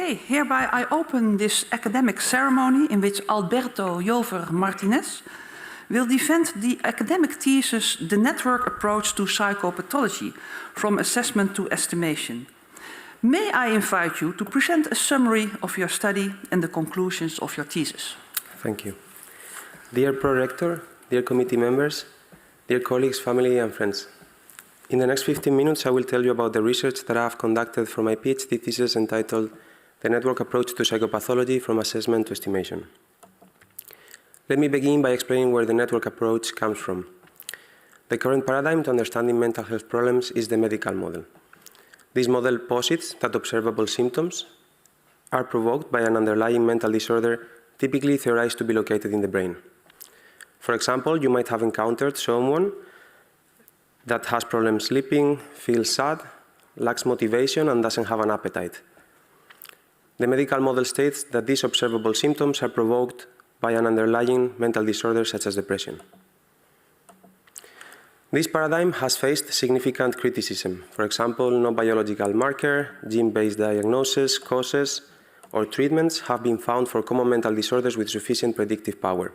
Okay, hereby I open this academic ceremony in which Alberto Jover Martinez will defend the academic thesis, The Network Approach to Psychopathology, from Assessment to Estimation. May I invite you to present a summary of your study and the conclusions of your thesis? Thank you. Dear Pro-Rector, dear committee members, dear colleagues, family and friends. In the next 15 minutes, I will tell you about the research that I have conducted for my PhD thesis entitled The Network Approach to Psychopathology from Assessment to Estimation. Let me begin by explaining where the network approach comes from. The current paradigm to understanding mental health problems is the medical model. This model posits that observable symptoms are provoked by an underlying mental disorder typically theorized to be located in the brain. For example, you might have encountered someone that has problems sleeping, feels sad, lacks motivation, and doesn't have an appetite. The medical model states that these observable symptoms are provoked by an underlying mental disorder such as depression. This paradigm has faced significant criticism. For example, no biological marker, gene-based diagnosis, causes, or treatments have been found for common mental disorders with sufficient predictive power.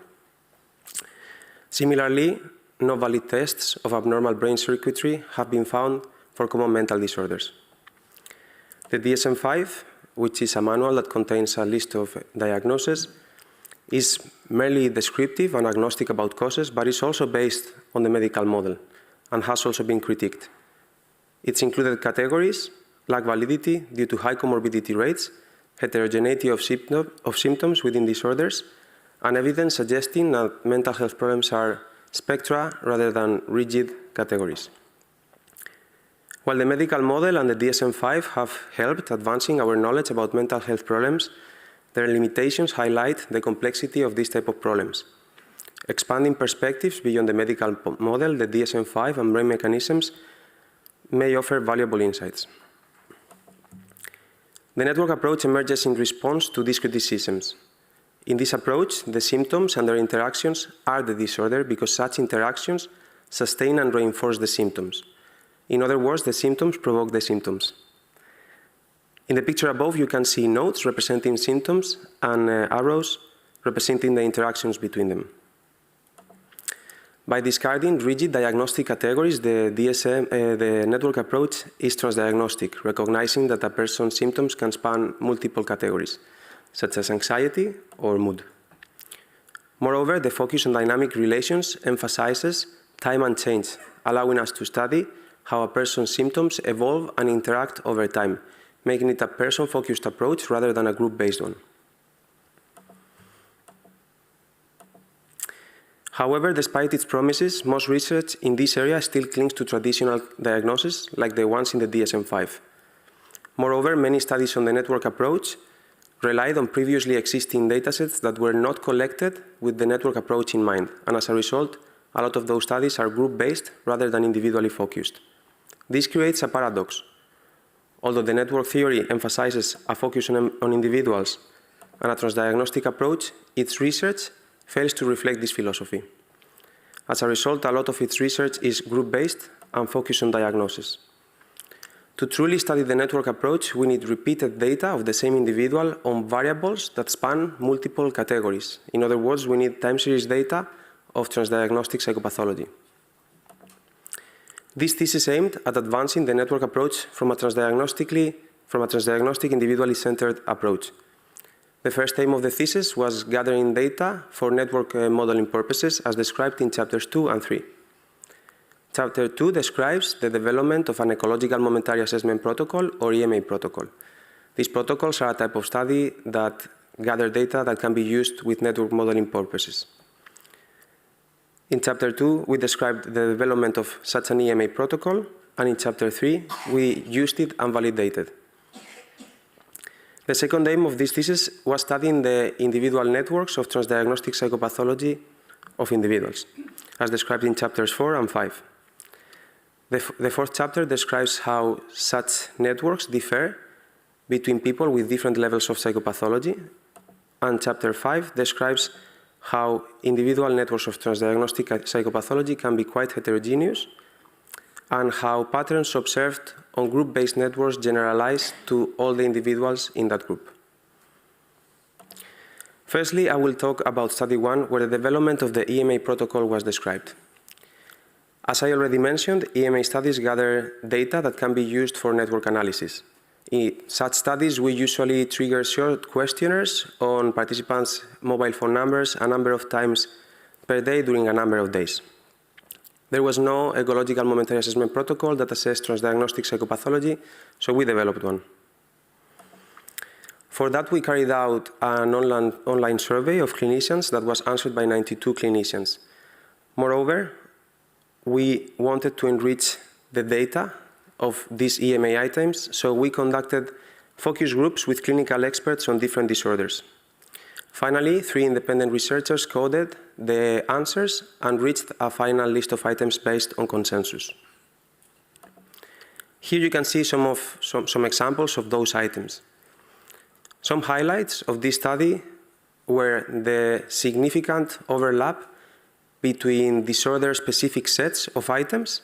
Similarly, no valid tests of abnormal brain circuitry have been found for common mental disorders. The DSM-5, which is a manual that contains a list of diagnoses, is merely descriptive and agnostic about causes, but is also based on the medical model and has also been critiqued. Its included categories lack validity due to high comorbidity rates, heterogeneity of symptoms within disorders, and evidence suggesting that mental health problems are spectra rather than rigid categories. While the medical model and the DSM-5 have helped advancing our knowledge about mental health problems, their limitations highlight the complexity of this type of problems. Expanding perspectives beyond the medical model, the DSM-5 and brain mechanisms may offer valuable insights. The network approach emerges in response to these criticisms. In this approach, the symptoms and their interactions are the disorder because such interactions sustain and reinforce the symptoms. In other words, the symptoms provoke the symptoms. In the picture above, you can see nodes representing symptoms and arrows representing the interactions between them. By discarding rigid diagnostic categories, the network approach is transdiagnostic, recognizing that a person's symptoms can span multiple categories, such as anxiety or mood. Moreover, the focus on dynamic relations emphasizes time and change, allowing us to study how a person's symptoms evolve and interact over time, making it a person-focused approach rather than a group-based one. However, despite its promises, most research in this area still clings to traditional diagnoses like the ones in the DSM-5. Moreover, many studies on the network approach relied on previously existing datasets that were not collected with the network approach in mind, and as a result, a lot of those studies are group-based rather than individually focused. This creates a paradox. Although the network theory emphasizes a focus on individuals and a transdiagnostic approach, its research fails to reflect this philosophy. As a result, a lot of its research is group-based and focused on diagnosis. To truly study the network approach, we need repeated data of the same individual on variables that span multiple categories. In other words, we need time series data of transdiagnostic psychopathology. This thesis aimed at advancing the network approach from a transdiagnostic individually centered approach. The first aim of the thesis was gathering data for network modeling purposes as described in chapters 2 and 3. Chapter 2 describes the development of an ecological momentary assessment protocol, or EMA protocol. These protocols are a type of study that gather data that can be used with network modeling purposes. In Chapter 2, we described the development of such an EMA protocol, and in Chapter 3, we used it and validated. The second aim of this thesis was studying the individual networks of transdiagnostic psychopathology of individuals, as described in Chapters 4 and 5. The fourth chapter describes how such networks differ between people with different levels of psychopathology, and Chapter 5 describes how individual networks of transdiagnostic psychopathology can be quite heterogeneous, and how patterns observed on group-based networks generalize to all the individuals in that group. Firstly, I will talk about Study 1, where the development of the EMA protocol was described. As I already mentioned, EMA studies gather data that can be used for network analysis. In such studies, we usually trigger short questionnaires on participants' mobile phone numbers a number of times per day during a number of days. There was no ecological momentary assessment protocol that assessed transdiagnostic psychopathology, so we developed one. For that, we carried out an online survey of clinicians that was answered by 92 clinicians. Moreover, we wanted to enrich the data of these EMA items, so we conducted focus groups with clinical experts on different disorders. Finally, 3 independent researchers coded the answers and reached a final list of items based on consensus. Here you can see some examples of those items. Some highlights of this study were the significant overlap between disorder-specific sets of items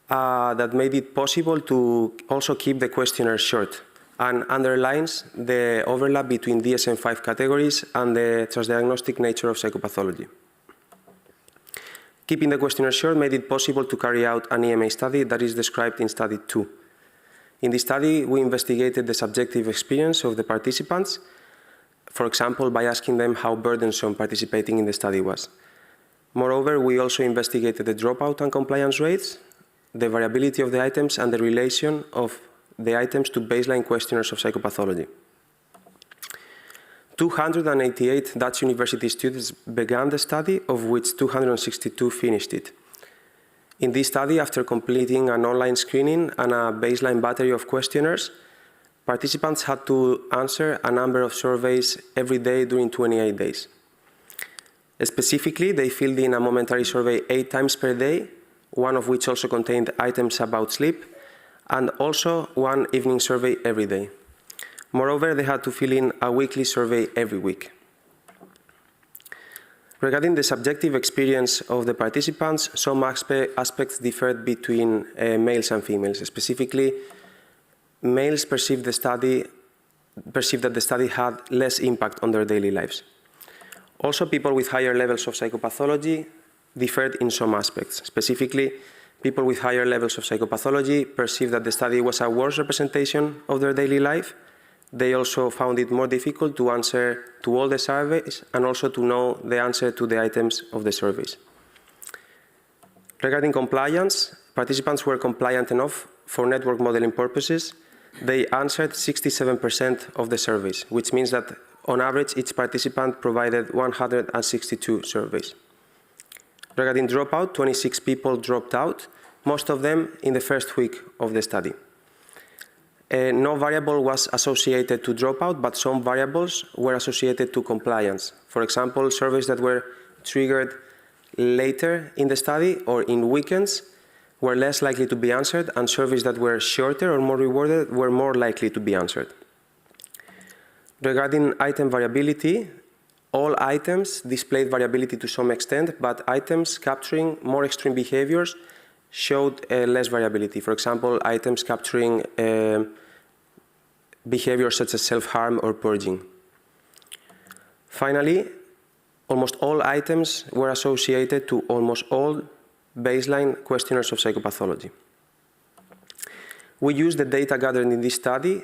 that made it possible to also keep the questionnaire short, and underlines the overlap between DSM-5 categories and the transdiagnostic nature of psychopathology. Keeping the questionnaire short made it possible to carry out an EMA study that is described in Study 2. In this study, we investigated the subjective experience of the participants, for example, by asking them how burdensome participating in the study was. Moreover, we also investigated the dropout and compliance rates, the variability of the items, and the relation of the items to baseline questionnaires of psychopathology. 288 Dutch university students began the study, of which 262 finished it. In this study, after completing an online screening and a baseline battery of questionnaires, participants had to answer a number of surveys every day during 28 days. Specifically, they filled in a momentary survey 8 times per day, one of which also contained items about sleep, and also one evening survey every day. Moreover, they had to fill in a weekly survey every week. Regarding the subjective experience of the participants, some aspects differed between males and females. Specifically, males perceived that the study had less impact on their daily lives. Also, people with higher levels of psychopathology differed in some aspects. Specifically, people with higher levels of psychopathology perceived that the study was a worse representation of their daily life. They also found it more difficult to answer to all the surveys and also to know the answer to the items of the surveys. Regarding compliance, participants were compliant enough for network modeling purposes. They answered 67% of the surveys, which means that on average each participant provided 162 surveys. Regarding dropout, 26 people dropped out, most of them in the first week of the study. No variable was associated to dropout, but some variables were associated to compliance. For example, surveys that were triggered later in the study or in weekends were less likely to be answered, and surveys that were shorter or more rewarded were more likely to be answered. Regarding item variability, all items displayed variability to some extent, but items capturing more extreme behaviors showed less variability. For example, items capturing behaviors such as self-harm or purging. Finally, almost all items were associated to almost all baseline questionnaires of psychopathology. We used the data gathered in this study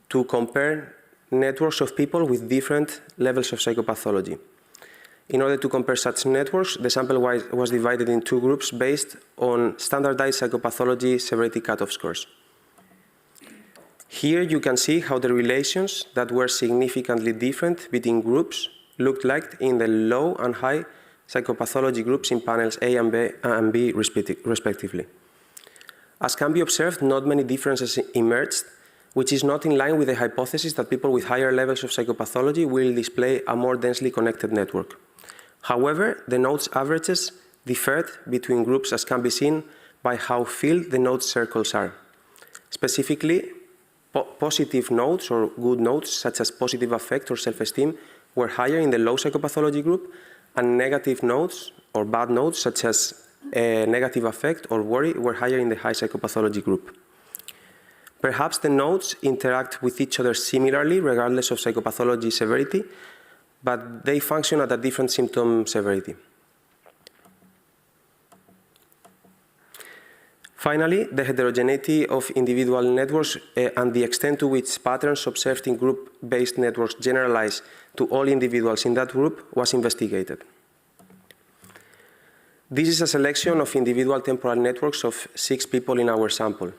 to compare networks of people with different levels of psychopathology. In order to compare such networks, the sample was divided in 2 groups based on standardized psychopathology severity cutoff scores. Here you can see how the relations that were significantly different between groups looked like in the low and high psychopathology groups in panels A and B respectively. As can be observed, not many differences emerged, which is not in line with the hypothesis that people with higher levels of psychopathology will display a more densely connected network. However, the nodes averages differed between groups, as can be seen by how filled the node circles are. Specifically, positive nodes or good nodes, such as positive affect or self-esteem, were higher in the low psychopathology group, and negative nodes or bad nodes, such as negative affect or worry, were higher in the high psychopathology group. Perhaps the nodes interact with each other similarly, regardless of psychopathology severity, but they function at a different symptom severity. Finally, the heterogeneity of individual networks and the extent to which patterns observed in group-based networks generalize to all individuals in that group was investigated. This is a selection of individual temporal networks of 6 people in our sample.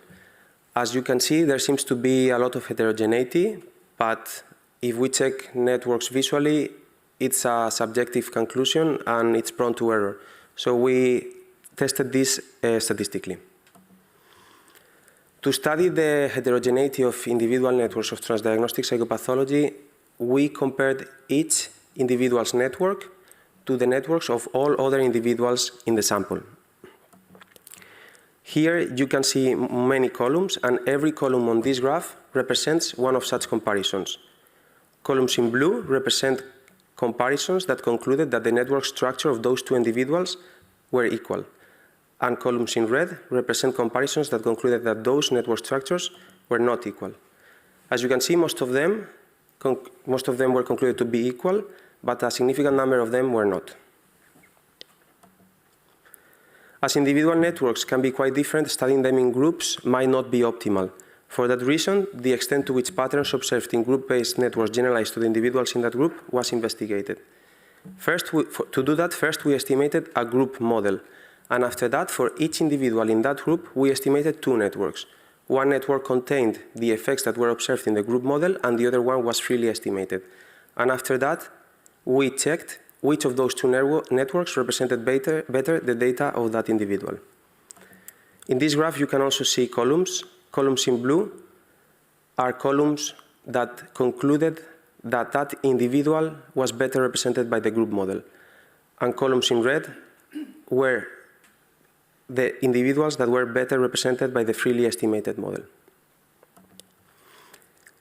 As you can see, there seems to be a lot of heterogeneity, but if we check networks visually, it's a subjective conclusion and it's prone to error. So we tested this statistically. To study the heterogeneity of individual networks of transdiagnostic psychopathology, we compared each individual's network to the networks of all other individuals in the sample. Here you can see many columns, and every column on this graph represents one of such comparisons. Columns in blue represent comparisons that concluded that the network structure of those 2 individuals were equal. And columns in red represent comparisons that concluded that those network structures were not equal. As you can see, most of them were concluded to be equal, but a significant number of them were not. As individual networks can be quite different, studying them in groups might not be optimal. For that reason, the extent to which patterns observed in group-based networks generalized to the individuals in that group was investigated. To do that, first we estimated a group model. And after that, for each individual in that group, we estimated 2 networks. One network contained the effects that were observed in the group model, and the other one was freely estimated. And after that, we checked which of those 2 networks represented better the data of that individual. In this graph, you can also see columns. Columns in blue are columns that concluded that that individual was better represented by the group model. And columns in red were the individuals that were better represented by the freely estimated model.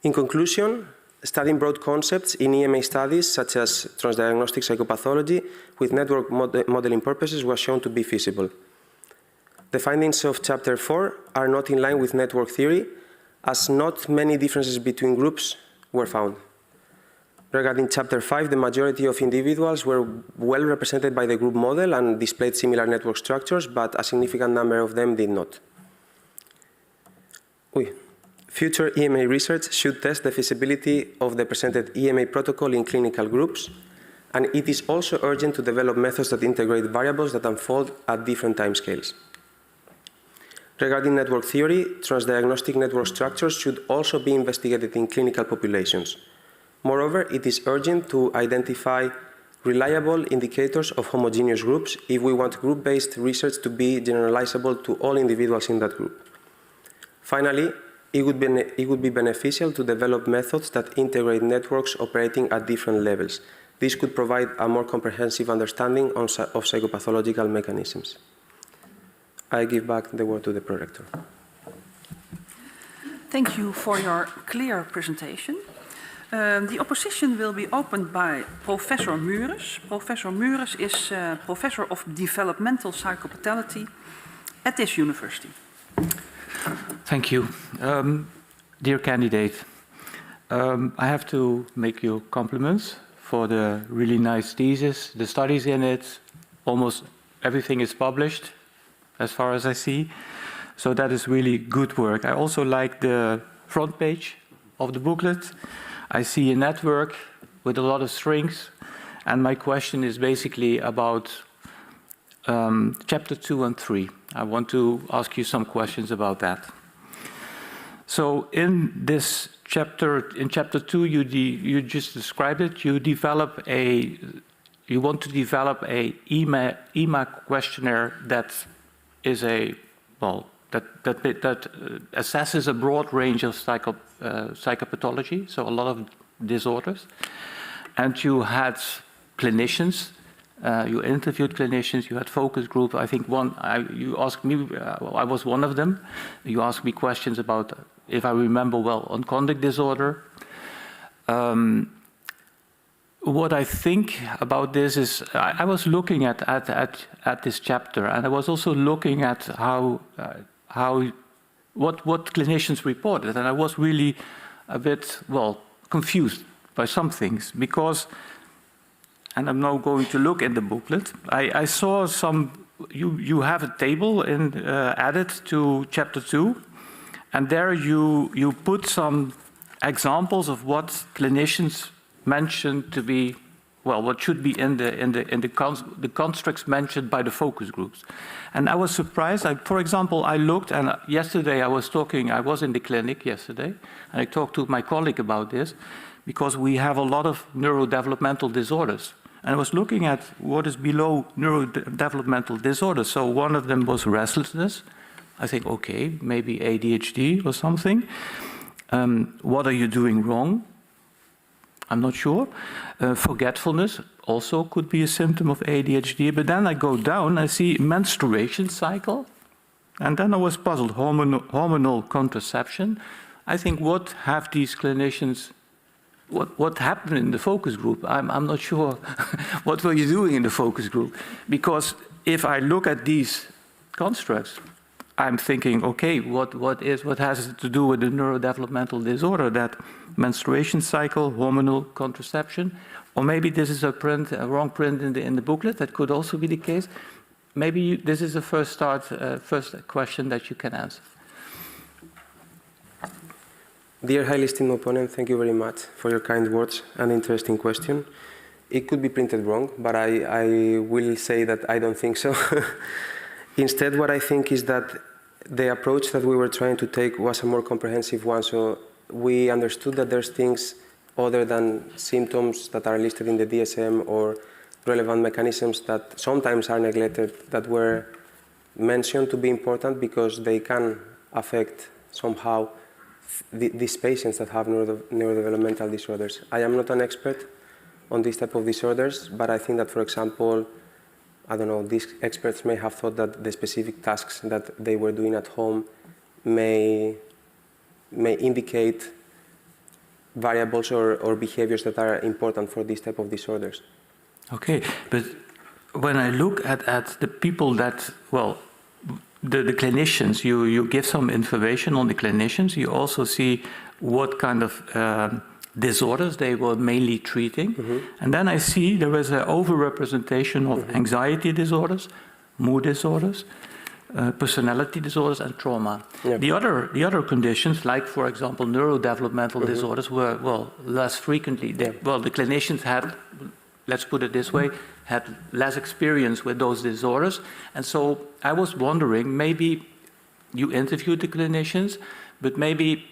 In conclusion, studying broad concepts in EMA studies, such as transdiagnostic psychopathology, with network modeling purposes was shown to be feasible. The findings of Chapter 4 are not in line with network theory, as not many differences between groups were found. Regarding Chapter 5, the majority of individuals were well represented by the group model and displayed similar network structures, but a significant number of them did not. Future EMA research should test the feasibility of the presented EMA protocol in clinical groups, and it is also urgent to develop methods that integrate variables that unfold at different timescales. Regarding network theory, transdiagnostic network structures should also be investigated in clinical populations. Moreover, it is urgent to identify reliable indicators of homogeneous groups if we want group-based research to be generalizable to all individuals in that group. Finally, it would be beneficial to develop methods that integrate networks operating at different levels. This could provide a more comprehensive understanding of psychopathological mechanisms. I give back the word to the prorector. Thank you for your clear presentation. The opposition will be opened by Professor Mures. Professor Mures is Professor of Developmental Psychopathology at this university. Thank you. Dear candidate, I have to make you compliments for the really nice thesis, the studies in it. Almost everything is published, as far as I see. So that is really good work. I also like the front page of the booklet. I see a network with a lot of strings, and my question is basically about chapter 2 and 3. I want to ask you some questions about that. So in this chapter, in chapter 2, you just described it. You want to develop a EMA questionnaire that is that assesses a broad range of psychopathology, so a lot of disorders. And you had clinicians, you interviewed clinicians, you had focus group. I think you asked me, I was one of them. You asked me questions about, if I remember well, on conduct disorder. What I think about this is, I was looking at this chapter, and I was also looking at what clinicians reported, and I was really a bit, confused by some things, because and I'm now going to look in the booklet. I saw some, you have a table added to chapter 2, and there you put some examples of what clinicians mentioned to be, well, what should be in the constructs mentioned by the focus groups. And I was surprised. For example, I looked, and yesterday I was in the clinic yesterday, and I talked to my colleague about this, because we have a lot of neurodevelopmental disorders. And I was looking at what is below neurodevelopmental disorders. So one of them was restlessness. I think, okay, maybe ADHD or something. What are you doing wrong? I'm not sure. Forgetfulness also could be a symptom of ADHD. But then I go down, I see menstruation cycle. And then I was puzzled, hormonal contraception. I think, what have these clinicians, what happened in the focus group? I'm not sure. What were you doing in the focus group? Because if I look at these constructs, I'm thinking, okay, what has it to do with the neurodevelopmental disorder, that menstruation cycle, hormonal contraception? Or maybe this is a wrong print in the booklet. That could also be the case. Maybe this is the first question that you can answer. Dear highly esteemed opponent, thank you very much for your kind words and interesting question. It could be printed wrong, but I will say that I don't think so. Instead, what I think is that the approach that we were trying to take was a more comprehensive one. So we understood that there's things other than symptoms that are listed in the DSM or relevant mechanisms that sometimes are neglected, that were mentioned to be important because they can affect somehow these patients that have neurodevelopmental disorders. I am not an expert on this type of disorders, but I think that, for example, I don't know, these experts may have thought that the specific tasks that they were doing at home may indicate variables or behaviors that are important for this type of disorders. Okay, but when I look at the people that, well, the clinicians, you give some information on the clinicians, you also see what kind of disorders they were mainly treating. Mm-hmm. And then I see there is an overrepresentation of mm-hmm. anxiety disorders, mood disorders, personality disorders, and trauma. Yep. The other conditions, like, for example, neurodevelopmental mm-hmm. disorders, were, well, less frequently. The clinicians had, let's put it this way, had less experience with those disorders. And so I was wondering, maybe you interviewed the clinicians, but maybe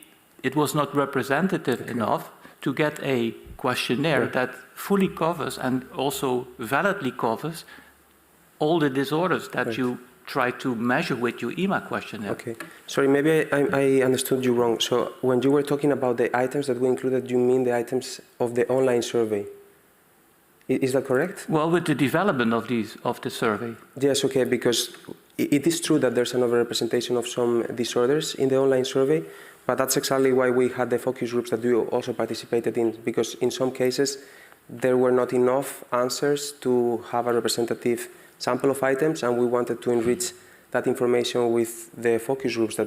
it was not representative enough to get a questionnaire that fully covers and also validly covers all the disorders that you try to measure with your EMA questionnaire. Okay. Sorry, maybe I understood you wrong. So when you were talking about the items that we included, you mean the items of the online survey? Is that correct? Well, with the development of the survey. Yes, okay, because it is true that there's an overrepresentation of some disorders in the online survey, but that's exactly why we had the focus groups that you also participated in, because in some cases there were not enough answers to have a representative sample of items, and we wanted to enrich that information with the focus groups.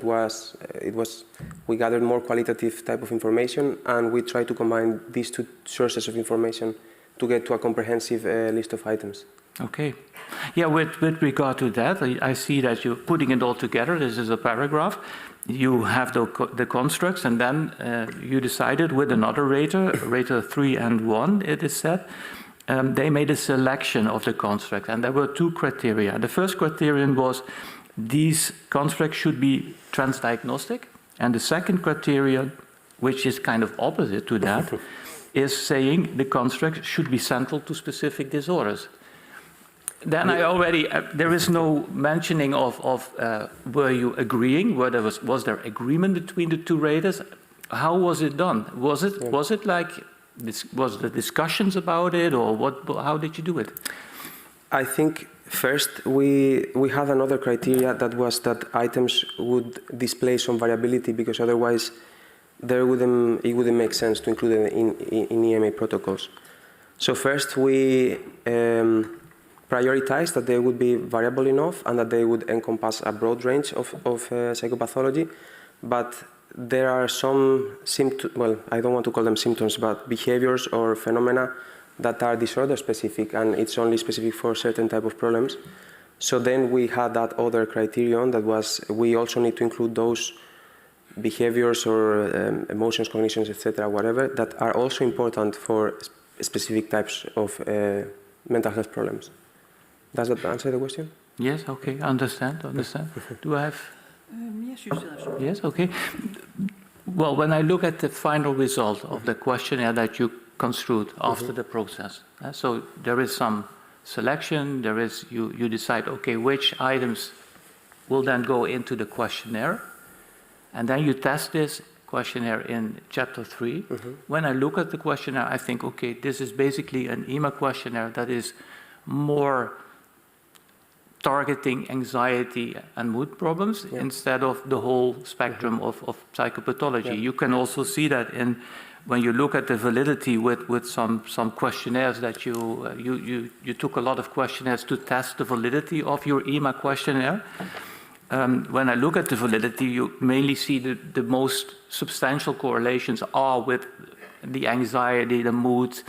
We gathered more qualitative type of information, and we tried to combine these two sources of information to get to a comprehensive list of items. Okay. Yeah, with regard to that, I see that you're putting it all together. This is a paragraph. You have the constructs, and then you decided with another rater 3 and 1, it is said, they made a selection of the construct, and there were 2 criteria. The first criterion was these constructs should be transdiagnostic, and the second criterion, which is kind of opposite to that, is saying the construct should be central to specific disorders. Then there is no mentioning of were you agreeing, was there agreement between the 2 raters? How was it done? Was it like, was there discussions about it, or how did you do it? I think first we had another criteria that was that items would display some variability, because otherwise it wouldn't make sense to include it in EMA protocols. So first we prioritized that they would be variable enough and that they would encompass a broad range of psychopathology, but there are some symptoms, well, I don't want to call them symptoms, but behaviors or phenomena that are disorder specific and it's only specific for certain type of problems. So then we had that other criterion that was we also need to include those behaviors or emotions, cognitions, etc., whatever, that are also important for specific types of mental health problems. Does that answer the question? Yes, okay, understand. Do I have? Yes, you still have some. Yes, okay. Well, when I look at the final result of the questionnaire that you construed after the process, so there is some selection, you decide, okay, which items will then go into the questionnaire, and then you test this questionnaire in chapter 3. When I look at the questionnaire, I think, okay, this is basically an EMA questionnaire that is more targeting anxiety and mood problems instead of the whole spectrum of psychopathology. You can also see that when you look at the validity with some questionnaires that you took a lot of questionnaires to test the validity of your EMA questionnaire. When I look at the validity, you mainly see the most substantial correlations are with the anxiety, the mood,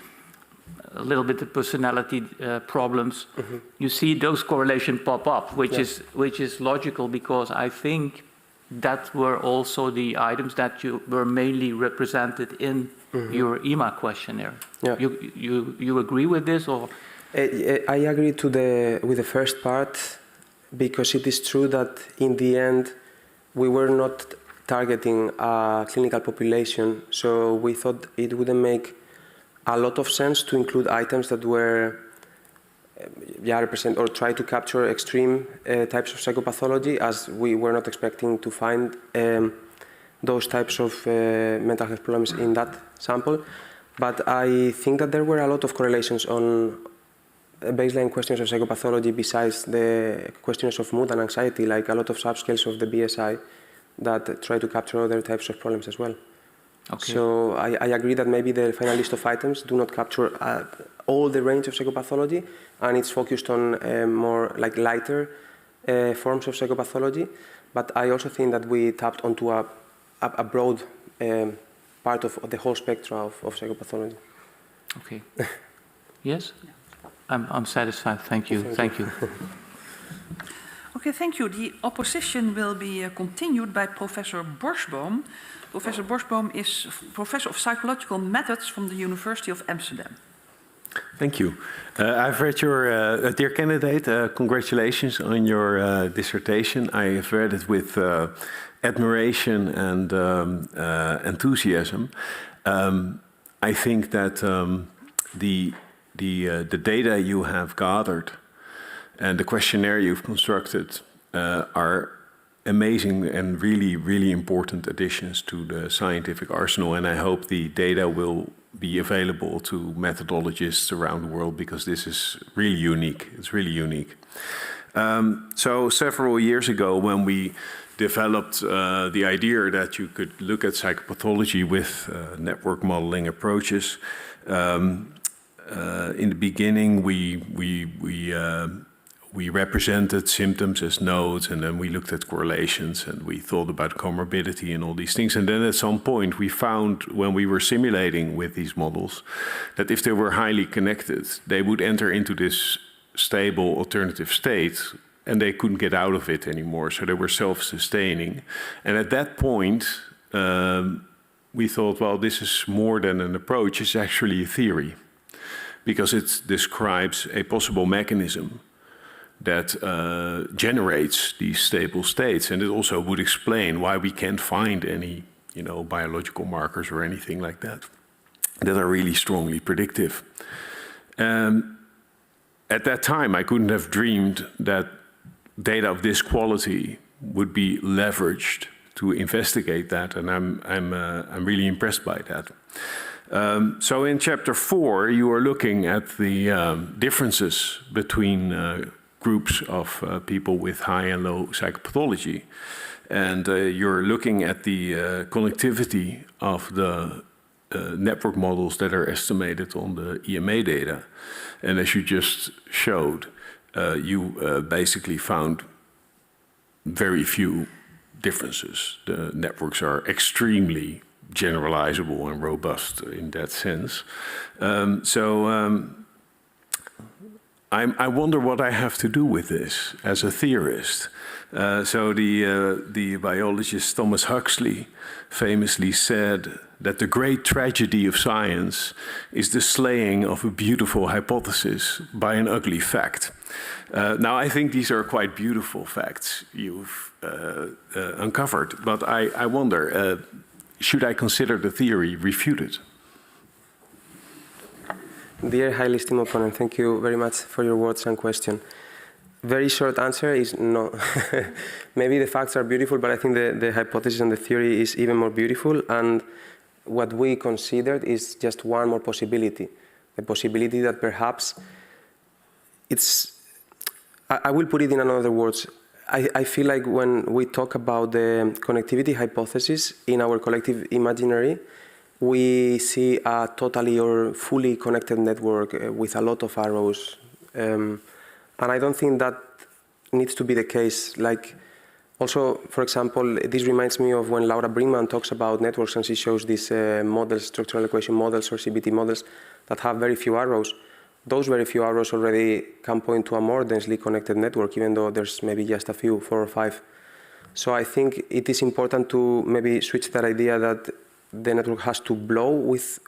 a little bit of personality problems. You see those correlations pop up, which is logical because I think that were also the items that you were mainly represented in your EMA questionnaire. Yeah. You agree with this, or? I agree with the first part because it is true that in the end we were not targeting a clinical population, so we thought it wouldn't make a lot of sense to include items that were represent or try to capture extreme types of psychopathology, as we were not expecting to find those types of mental health problems in that sample. But I think that there were a lot of correlations on baseline questions of psychopathology besides the questions of mood and anxiety, like a lot of subscales of the BSI that try to capture other types of problems as well. Okay. So I agree that maybe the final list of items do not capture all the range of psychopathology, and it's focused on more like lighter forms of psychopathology. But I also think that we tapped onto a broad part of the whole spectrum of psychopathology. Okay. Yes? I'm satisfied. Thank you. Thank you. Okay, thank you. The opposition will be continued by Professor Borsboom. Professor Borsboom is Professor of Psychological Methods from the University of Amsterdam. Thank you. I've read your, dear candidate, congratulations on your dissertation. I have read it with admiration and enthusiasm. I think that the data you have gathered and the questionnaire you've constructed are amazing and really, really important additions to the scientific arsenal. And I hope the data will be available to methodologists around the world, because this is really unique. It's really unique. So several years ago, when we developed the idea that you could look at psychopathology with network modeling approaches, in the beginning, we represented symptoms as nodes, and then we looked at correlations, and we thought about comorbidity and all these things. And then at some point we found, when we were simulating with these models, that if they were highly connected, they would enter into this stable alternative state, and they couldn't get out of it anymore. So they were self-sustaining. And at that point, we thought, well, this is more than an approach, it's actually a theory, because it describes a possible mechanism that generates these stable states, and it also would explain why we can't find any, biological markers or anything like that are really strongly predictive. At that time, I couldn't have dreamed that data of this quality would be leveraged to investigate that, and I'm really impressed by that. So in chapter 4, you are looking at the differences between groups of people with high and low psychopathology. And you're looking at the connectivity of the network models that are estimated on the EMA data. And as you just showed, you basically found very few differences. The networks are extremely generalizable and robust in that sense. I wonder what I have to do with this as a theorist. The biologist Thomas Huxley famously said that the great tragedy of science is the slaying of a beautiful hypothesis by an ugly fact. Now, I think these are quite beautiful facts you've uncovered, but I wonder, should I consider the theory refuted? Dear highly esteemed opponent, thank you very much for your words and question. Very short answer is no. Maybe the facts are beautiful, but I think the hypothesis and the theory is even more beautiful. And what we considered is just one more possibility. The possibility that perhaps it's, I will put it in another words. I feel like when we talk about the connectivity hypothesis in our collective imaginary, we see a totally or fully connected network with a lot of arrows. And I don't think that needs to be the case. Like, also, for example, this reminds me of when Laura Brinkman talks about networks and she shows these models, structural equation models or CBT models that have very few arrows. Those very few arrows already can point to a more densely connected network, even though there's maybe just a few, 4 or 5. So I think it is important to maybe switch that idea that the network has to blow with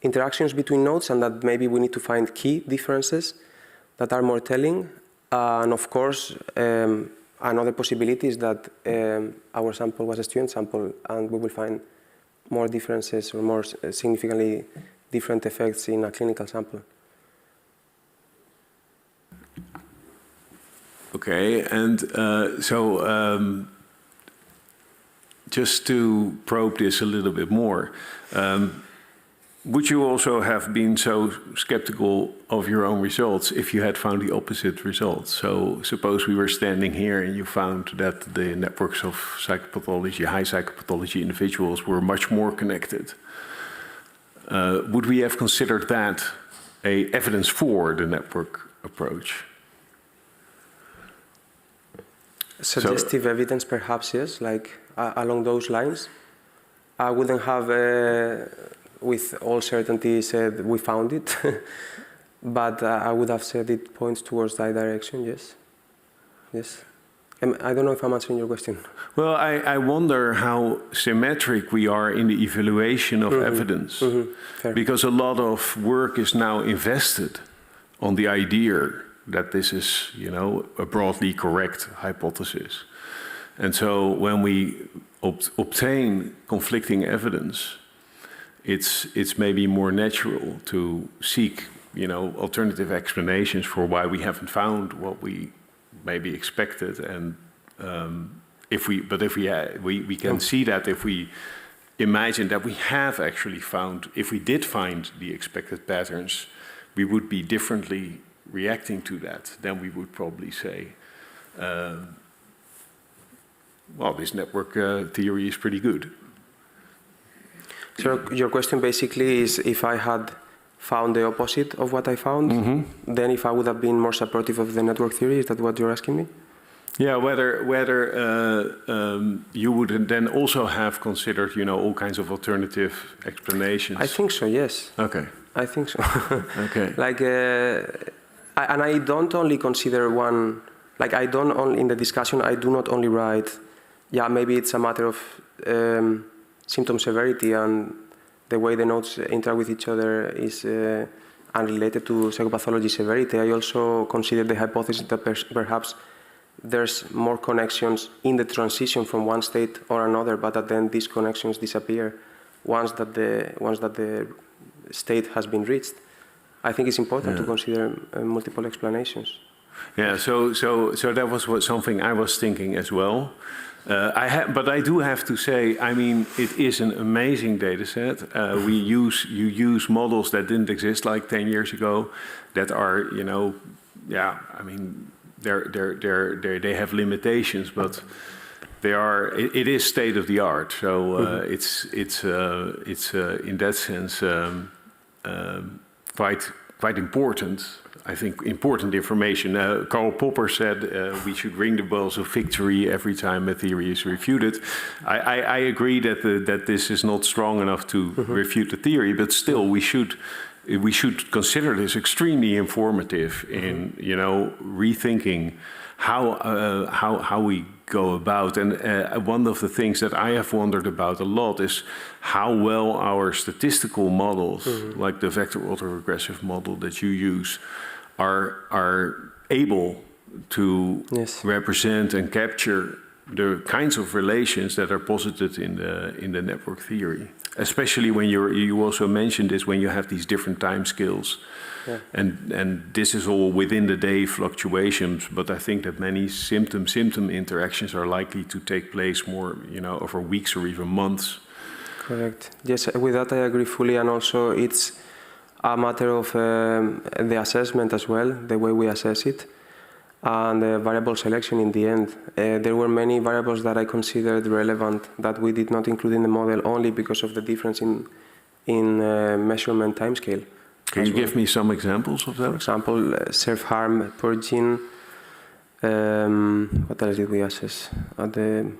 interactions between nodes, and that maybe we need to find key differences that are more telling. And of course, another possibility is that our sample was a student sample, and we will find more differences or more significantly different effects in a clinical sample. Okay, and just to probe this a little bit more, would you also have been so skeptical of your own results if you had found the opposite results? So suppose we were standing here and you found that the networks of psychopathology, high psychopathology individuals were much more connected. Would we have considered that evidence for the network approach? Suggestive evidence, perhaps, yes, like along those lines. I wouldn't have, with all certainty, said we found it, but I would have said it points towards that direction, yes. Yes. I don't know if I'm answering your question. Well, I wonder how symmetric we are in the evaluation of evidence, because a lot of work is now invested on the idea that this is, you know, a broadly correct hypothesis. And so when we obtain conflicting evidence, it's maybe more natural to seek, you know, alternative explanations for why we haven't found what we maybe expected. And if we can see that if we imagine that we have actually found, if we did find the expected patterns, we would be differently reacting to that, then we would probably say, well, this network theory is pretty good. So your question basically is if I had found the opposite of what I found, then if I would have been more supportive of the network theory, is that what you're asking me? Yeah, whether you would then also have considered, you know, all kinds of alternative explanations. I think so, yes. Okay. I think so. Okay. Like, and I don't only consider one, like I don't only, in the discussion, I do not only write, yeah, maybe it's a matter of symptom severity and the way the nodes interact with each other is unrelated to psychopathology severity. I also consider the hypothesis that perhaps there's more connections in the transition from one state or another, but that then these connections disappear once that the state has been reached. I think it's important to consider multiple explanations. Yeah, so that was something I was thinking as well. But I do have to say, I mean, it is an amazing data set. You use models that didn't exist like 10 years ago that are, you know, yeah, I mean, they have limitations, but they are. It is state of the art. So it's in that sense quite important, I think, important information. Karl Popper said we should ring the bells of victory every time a theory is refuted. I agree that this is not strong enough to refute the theory, but still we should consider this extremely informative in, you know, rethinking how we go about. And one of the things that I have wondered about a lot is how well our statistical models, like the vector autoregressive model that you use, are able to represent and capture the kinds of relations that are posited in the network theory. Especially when you also mentioned this, when you have these different time scales. Yeah. And this is all within the day fluctuations, but I think that many symptom interactions are likely to take place more, you know, over weeks or even months. Correct. Yes, with that I agree fully, and also it's a matter of the assessment as well, the way we assess it, and the variable selection in the end. There were many variables that I considered relevant that we did not include in the model only because of the difference in measurement timescale. Can you give me some examples of that? For example, self-harm per gene. What else did we assess at the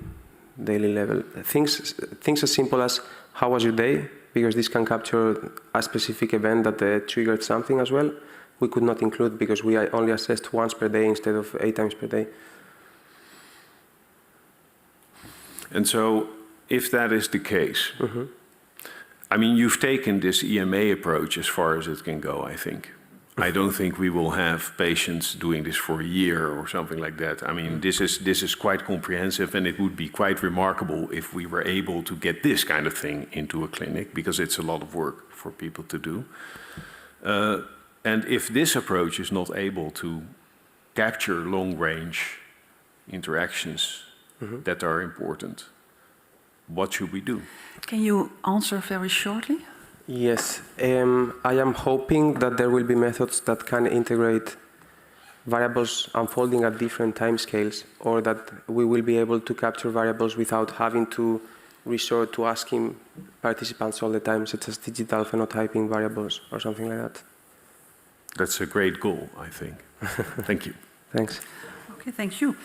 daily level? Things as simple as how was your day, because this can capture a specific event that triggered something as well. We could not include because we only assessed once per day instead of 8 times per day. And so, if that is the case, I mean, you've taken this EMA approach as far as it can go, I think. I don't think we will have patients doing this for a year or something like that. I mean, this is quite comprehensive, and it would be quite remarkable if we were able to get this kind of thing into a clinic, because it's a lot of work for people to do. And if this approach is not able to capture long-range interactions that are important, what should we do? Can you answer very shortly? Yes, I am hoping that there will be methods that can integrate variables unfolding at different timescales, or that we will be able to capture variables without having to resort to asking participants all the time, such as digital phenotyping variables or something like that. That's a great goal, I think. Thank you. Thanks. Okay, thank you.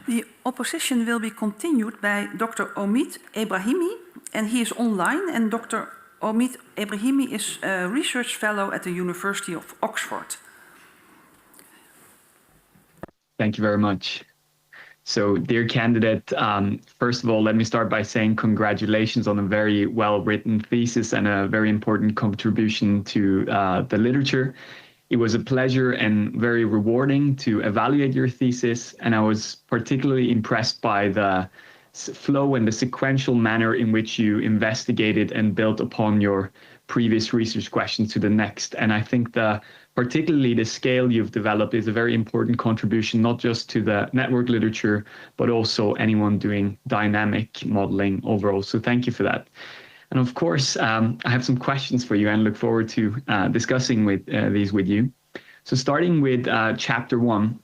The opposition will be continued by Dr. Omid Ebrahimi, and he is online, and Dr. Omid Ebrahimi is a research fellow at the University of Oxford. Thank you very much. So, dear candidate, first of all, let me start by saying congratulations on a very well-written thesis and a very important contribution to the literature. It was a pleasure and very rewarding to evaluate your thesis, and I was particularly impressed by the flow and the sequential manner in which you investigated and built upon your previous research questions to the next. And I think particularly the scale you've developed is a very important contribution, not just to the network literature, but also anyone doing dynamic modeling overall. So thank you for that. And of course, I have some questions for you and look forward to discussing these with you. So starting with chapter 1,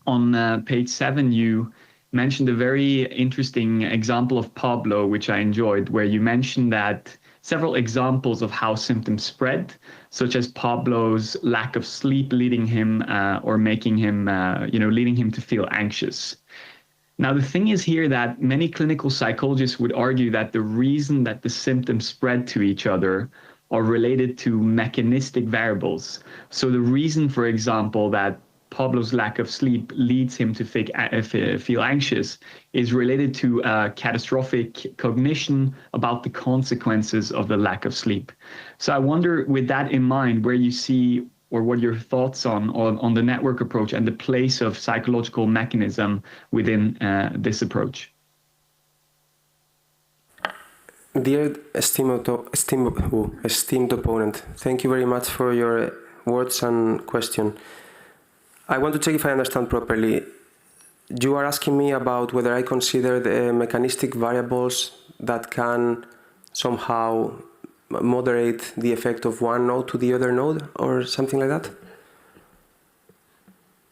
on page 7, you mentioned a very interesting example of Pablo, which I enjoyed, where you mentioned that several examples of how symptoms spread, such as Pablo's lack of sleep leading him or making him, leading him to feel anxious. Now, the thing is here that many clinical psychologists would argue that the reason that the symptoms spread to each other are related to mechanistic variables. So the reason, for example, that Pablo's lack of sleep leads him to feel anxious is related to catastrophic cognition about the consequences of the lack of sleep. So I wonder, with that in mind, where you see or what your thoughts on the network approach and the place of psychological mechanism within this approach. Dear esteemed opponent, thank you very much for your words and question. I want to check if I understand properly. You are asking me about whether I consider the mechanistic variables that can somehow moderate the effect of one node to the other node or something like that?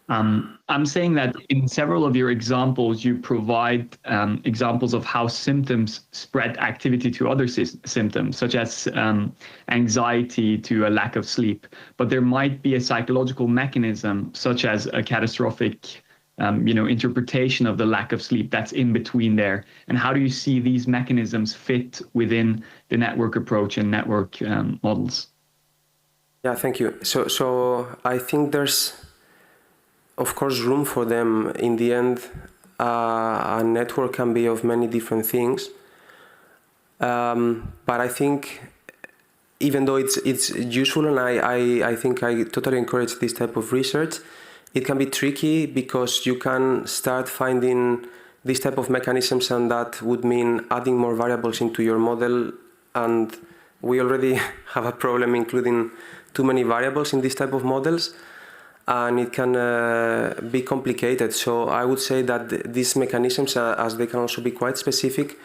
I'm saying that in several of your examples, you provide examples of how symptoms spread activity to other symptoms, such as anxiety to a lack of sleep. But there might be a psychological mechanism, such as a catastrophic interpretation of the lack of sleep that's in between there. And how do you see these mechanisms fit within the network approach and network models? Yeah, thank you. So I think there's, of course, room for them. In the end, a network can be of many different things. But I think, even though it's useful, and I think I totally encourage this type of research, it can be tricky because you can start finding this type of mechanisms, and that would mean adding more variables into your model. And we already have a problem including too many variables in this type of models, and it can be complicated. So I would say that these mechanisms, as they can also be quite specific,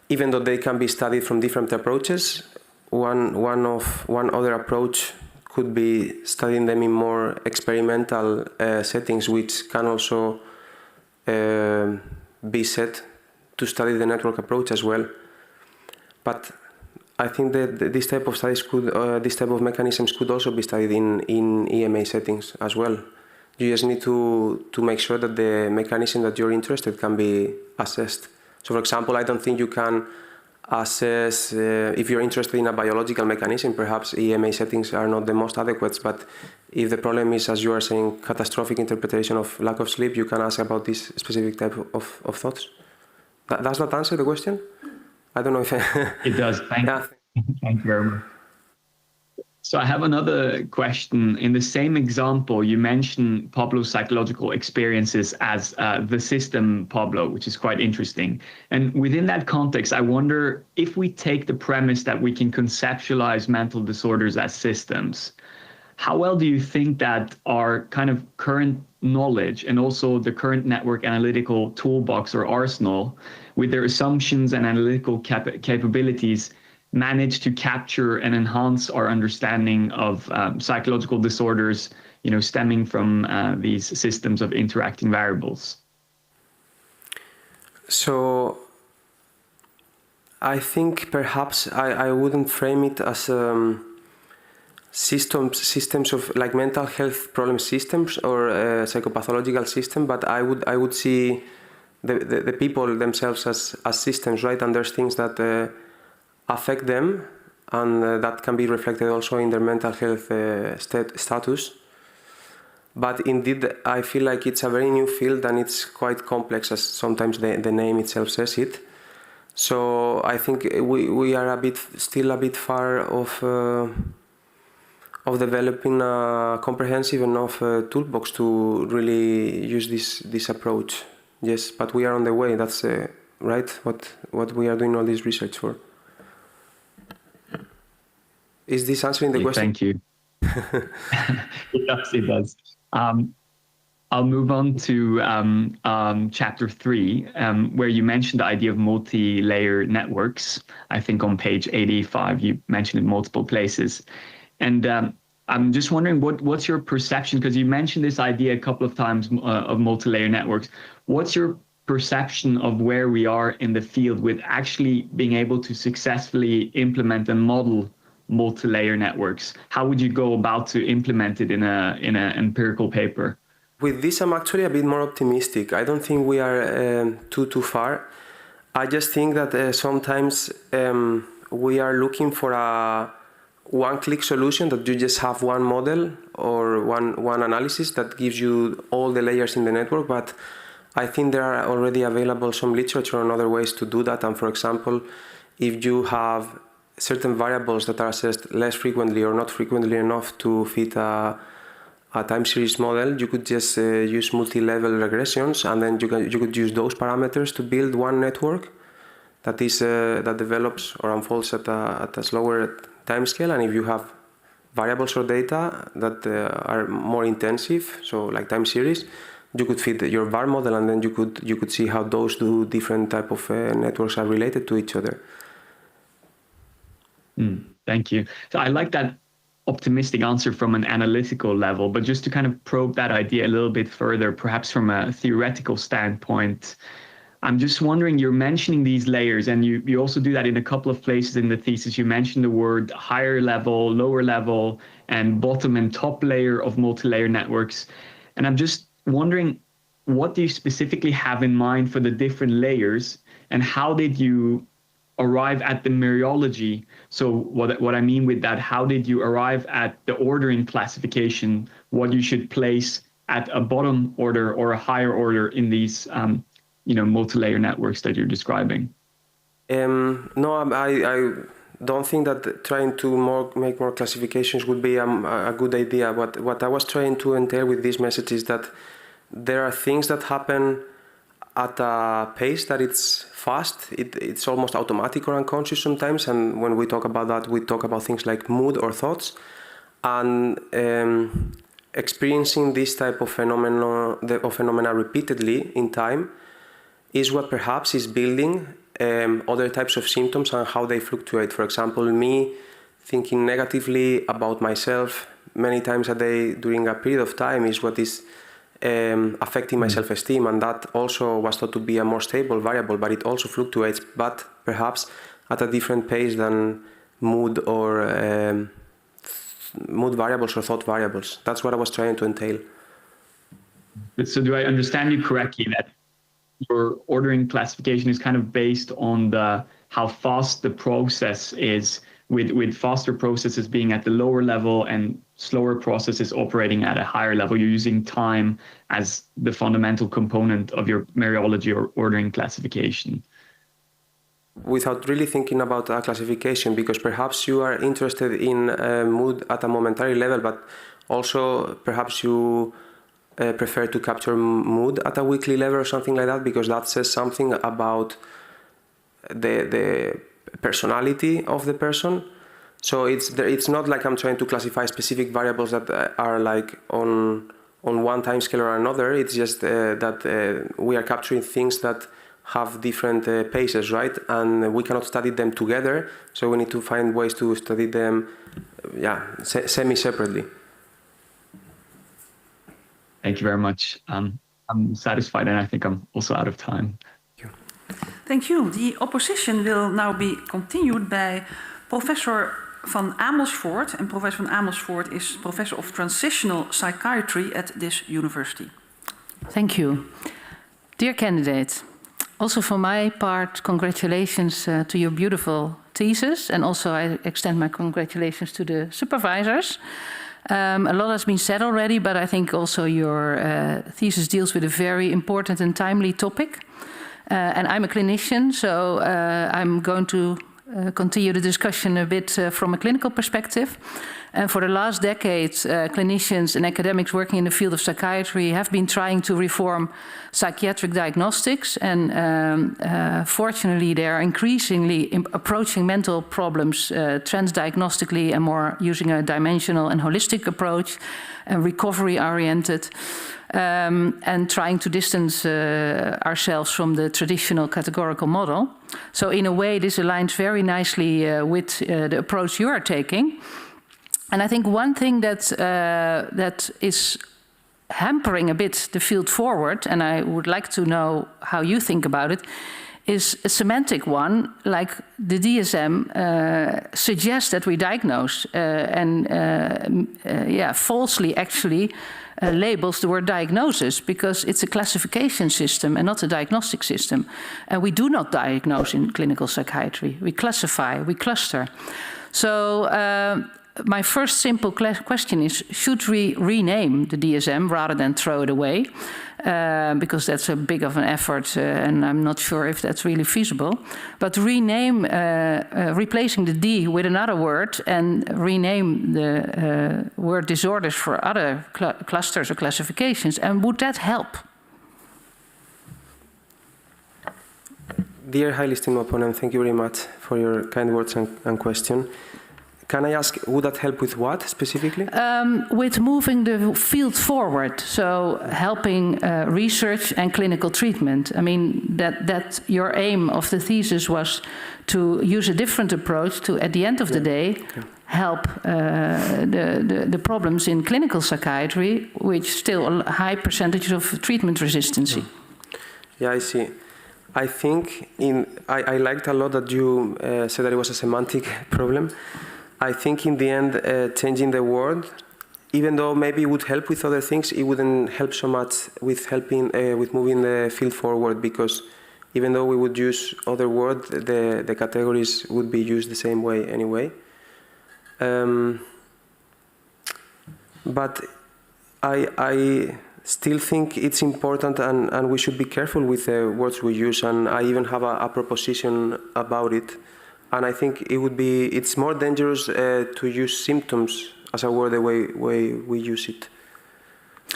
even though they can be studied from different approaches, one other approach could be studying them in more experimental settings, which can also be set to study the network approach as well. But I think that this type of studies this type of mechanisms could also be studied in EMA settings as well. You just need to make sure that the mechanism that you're interested can be assessed. So, for example, I don't think you can assess, if you're interested in a biological mechanism, perhaps EMA settings are not the most adequate, but if the problem is, as you are saying, catastrophic interpretation of lack of sleep, you can ask about this specific type of thoughts. Does that answer the question? I don't know if... It does, thank you. Thank you very much. So I have another question. In the same example, you mentioned Pablo's psychological experiences as the system Pablo, which is quite interesting. And within that context, I wonder if we take the premise that we can conceptualize mental disorders as systems, how well do you think that our kind of current knowledge and also the current network analytical toolbox or arsenal, with their assumptions and analytical capabilities, manage to capture and enhance our understanding of psychological disorders, stemming from these systems of interacting variables? So I think perhaps I wouldn't frame it as systems of like mental health problem systems or psychopathological system, but I would see the people themselves as systems, right? And there's things that affect them, and that can be reflected also in their mental health status. But indeed, I feel like it's a very new field and it's quite complex, as sometimes the name itself says it. So I think we are still a bit far of developing a comprehensive enough toolbox to really use this approach. Yes, but we are on the way. That's right. What we are doing all this research for. Is this answering the question? Thank you. It does. I'll move on to chapter 3, where you mentioned the idea of multi-layer networks. I think on page 85, you mentioned it multiple places. And I'm just wondering, what's your perception? Because you mentioned this idea a couple of times of multi-layer networks. What's your perception of where we are in the field with actually being able to successfully implement and model multi-layer networks? How would you go about to implement it in an empirical paper? With this, I'm actually a bit more optimistic. I don't think we are too far. I just think that sometimes we are looking for a one-click solution, that you just have one model or one analysis that gives you all the layers in the network. But I think there are already available some literature on other ways to do that. And for example, if you have certain variables that are assessed less frequently or not frequently enough to fit a time series model, you could just use multi-level regressions, and then you could use those parameters to build one network that develops or unfolds at a slower time scale. And if you have variables or data that are more intensive, so like time series, you could fit your VAR model, and then you could see how those two different type of networks are related to each other. Thank you. So I like that optimistic answer from an analytical level, but just to kind of probe that idea a little bit further, perhaps from a theoretical standpoint, I'm just wondering, you're mentioning these layers, and you also do that in a couple of places in the thesis. You mentioned the word higher level, lower level, and bottom and top layer of multi-layer networks. And I'm just wondering, what do you specifically have in mind for the different layers, and how did you arrive at the mereology? So what I mean with that, how did you arrive at the ordering classification, what you should place at a bottom order or a higher order in these multi-layer networks that you're describing? No, I don't think that trying to make more classifications would be a good idea. What I was trying to entail with this message is that there are things that happen at a pace that it's fast, it's almost automatic or unconscious sometimes, and when we talk about that, we talk about things like mood or thoughts, and experiencing this type of phenomena repeatedly in time is what perhaps is building other types of symptoms and how they fluctuate. For example, me thinking negatively about myself many times a day during a period of time is what is affecting my self-esteem, and that also was thought to be a more stable variable, but it also fluctuates, but perhaps at a different pace than mood or mood variables or thought variables. That's what I was trying to entail. So do I understand you correctly that your ordering classification is kind of based on how fast the process is, with faster processes being at the lower level and slower processes operating at a higher level? You're using time as the fundamental component of your mereology or ordering classification. Without really thinking about a classification, because perhaps you are interested in mood at a momentary level, but also perhaps you prefer to capture mood at a weekly level or something like that, because that says something about the personality of the person. So it's not like I'm trying to classify specific variables that are like on one time scale or another. It's just that we are capturing things that have different paces, right? And we cannot study them together, so we need to find ways to study them, semi-separately. Thank you very much. I'm satisfied, and I think I'm also out of time. Thank you. The opposition will now be continued by Professor van Amersfoort. And Professor van Amersfoort is Professor of Transitional Psychiatry at this university. Thank you. Dear candidate, also for my part, congratulations to your beautiful thesis. And also I extend my congratulations to the supervisors. A lot has been said already, but I think also your thesis deals with a very important and timely topic. And I'm a clinician, so I'm going to continue the discussion a bit from a clinical perspective. And for the last decade, clinicians and academics working in the field of psychiatry have been trying to reform psychiatric diagnostics. And fortunately, they are increasingly approaching mental problems transdiagnostically and more using a dimensional and holistic approach, and recovery-oriented. And trying to distance ourselves from the traditional categorical model. So in a way, this aligns very nicely with the approach you are taking. And I think one thing that is hampering a bit the field forward, and I would like to know how you think about it, is a semantic one, like the DSM suggests that we diagnose and falsely actually labels the word diagnosis, because it's a classification system and not a diagnostic system. And we do not diagnose in clinical psychiatry. We classify, we cluster. So my first simple question is, should we rename the DSM rather than throw it away? Because that's a big of an effort, and I'm not sure if that's really feasible. But rename, replacing the D with another word, and rename the word disorders for other clusters or classifications, and would that help? Dear highly esteemed opponent, thank you very much for your kind words and question. Can I ask, would that help with what specifically? With moving the field forward, so helping research and clinical treatment. I mean, that your aim of the thesis was to use a different approach to, at the end of the day, help the problems in clinical psychiatry, which still a high percentage of treatment resistance. Yeah, I see. I think I liked a lot that you said that it was a semantic problem. I think in the end, changing the word, even though maybe it would help with other things, it wouldn't help so much with helping with moving the field forward, because even though we would use other words, the categories would be used the same way anyway. But I still think it's important, and we should be careful with the words we use, and I even have a proposition about it. And I think it's more dangerous to use symptoms as a word the way we use it.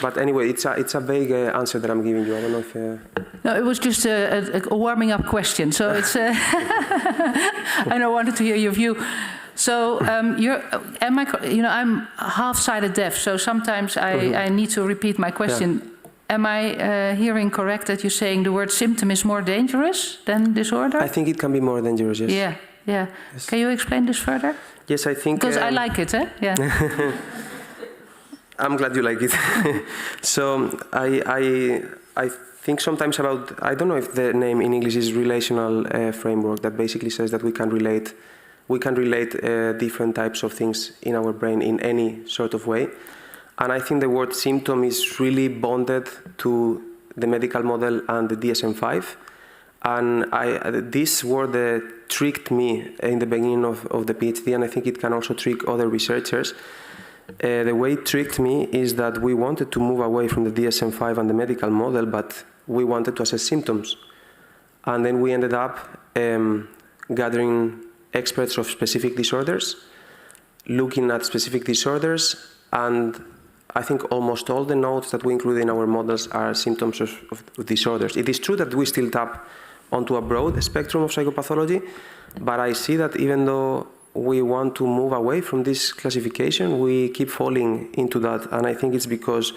But anyway, it's a vague answer that I'm giving you. I don't know if... No, it was just a warming up question. So it's... I wanted to hear your view. So I'm half-sighted deaf, so sometimes I need to repeat my question. Yeah. Am I hearing correct that you're saying the word symptom is more dangerous than disorder? I think it can be more dangerous, yes. Yeah. Yes. Can you explain this further? Yes, I think... Because I like it, eh? Yeah. I'm glad you like it. So I think sometimes about, I don't know if the name in English is relational framework, that basically says that we can relate different types of things in our brain in any sort of way. And I think the word symptom is really bonded to the medical model and the DSM-5. And this word tricked me in the beginning of the PhD, and I think it can also trick other researchers. The way it tricked me is that we wanted to move away from the DSM-5 and the medical model, but we wanted to assess symptoms. And then we ended up gathering experts of specific disorders, looking at specific disorders, and I think almost all the notes that we include in our models are symptoms of disorders. It is true that we still tap onto a broad spectrum of psychopathology, but I see that even though we want to move away from this classification, we keep falling into that, and I think it's because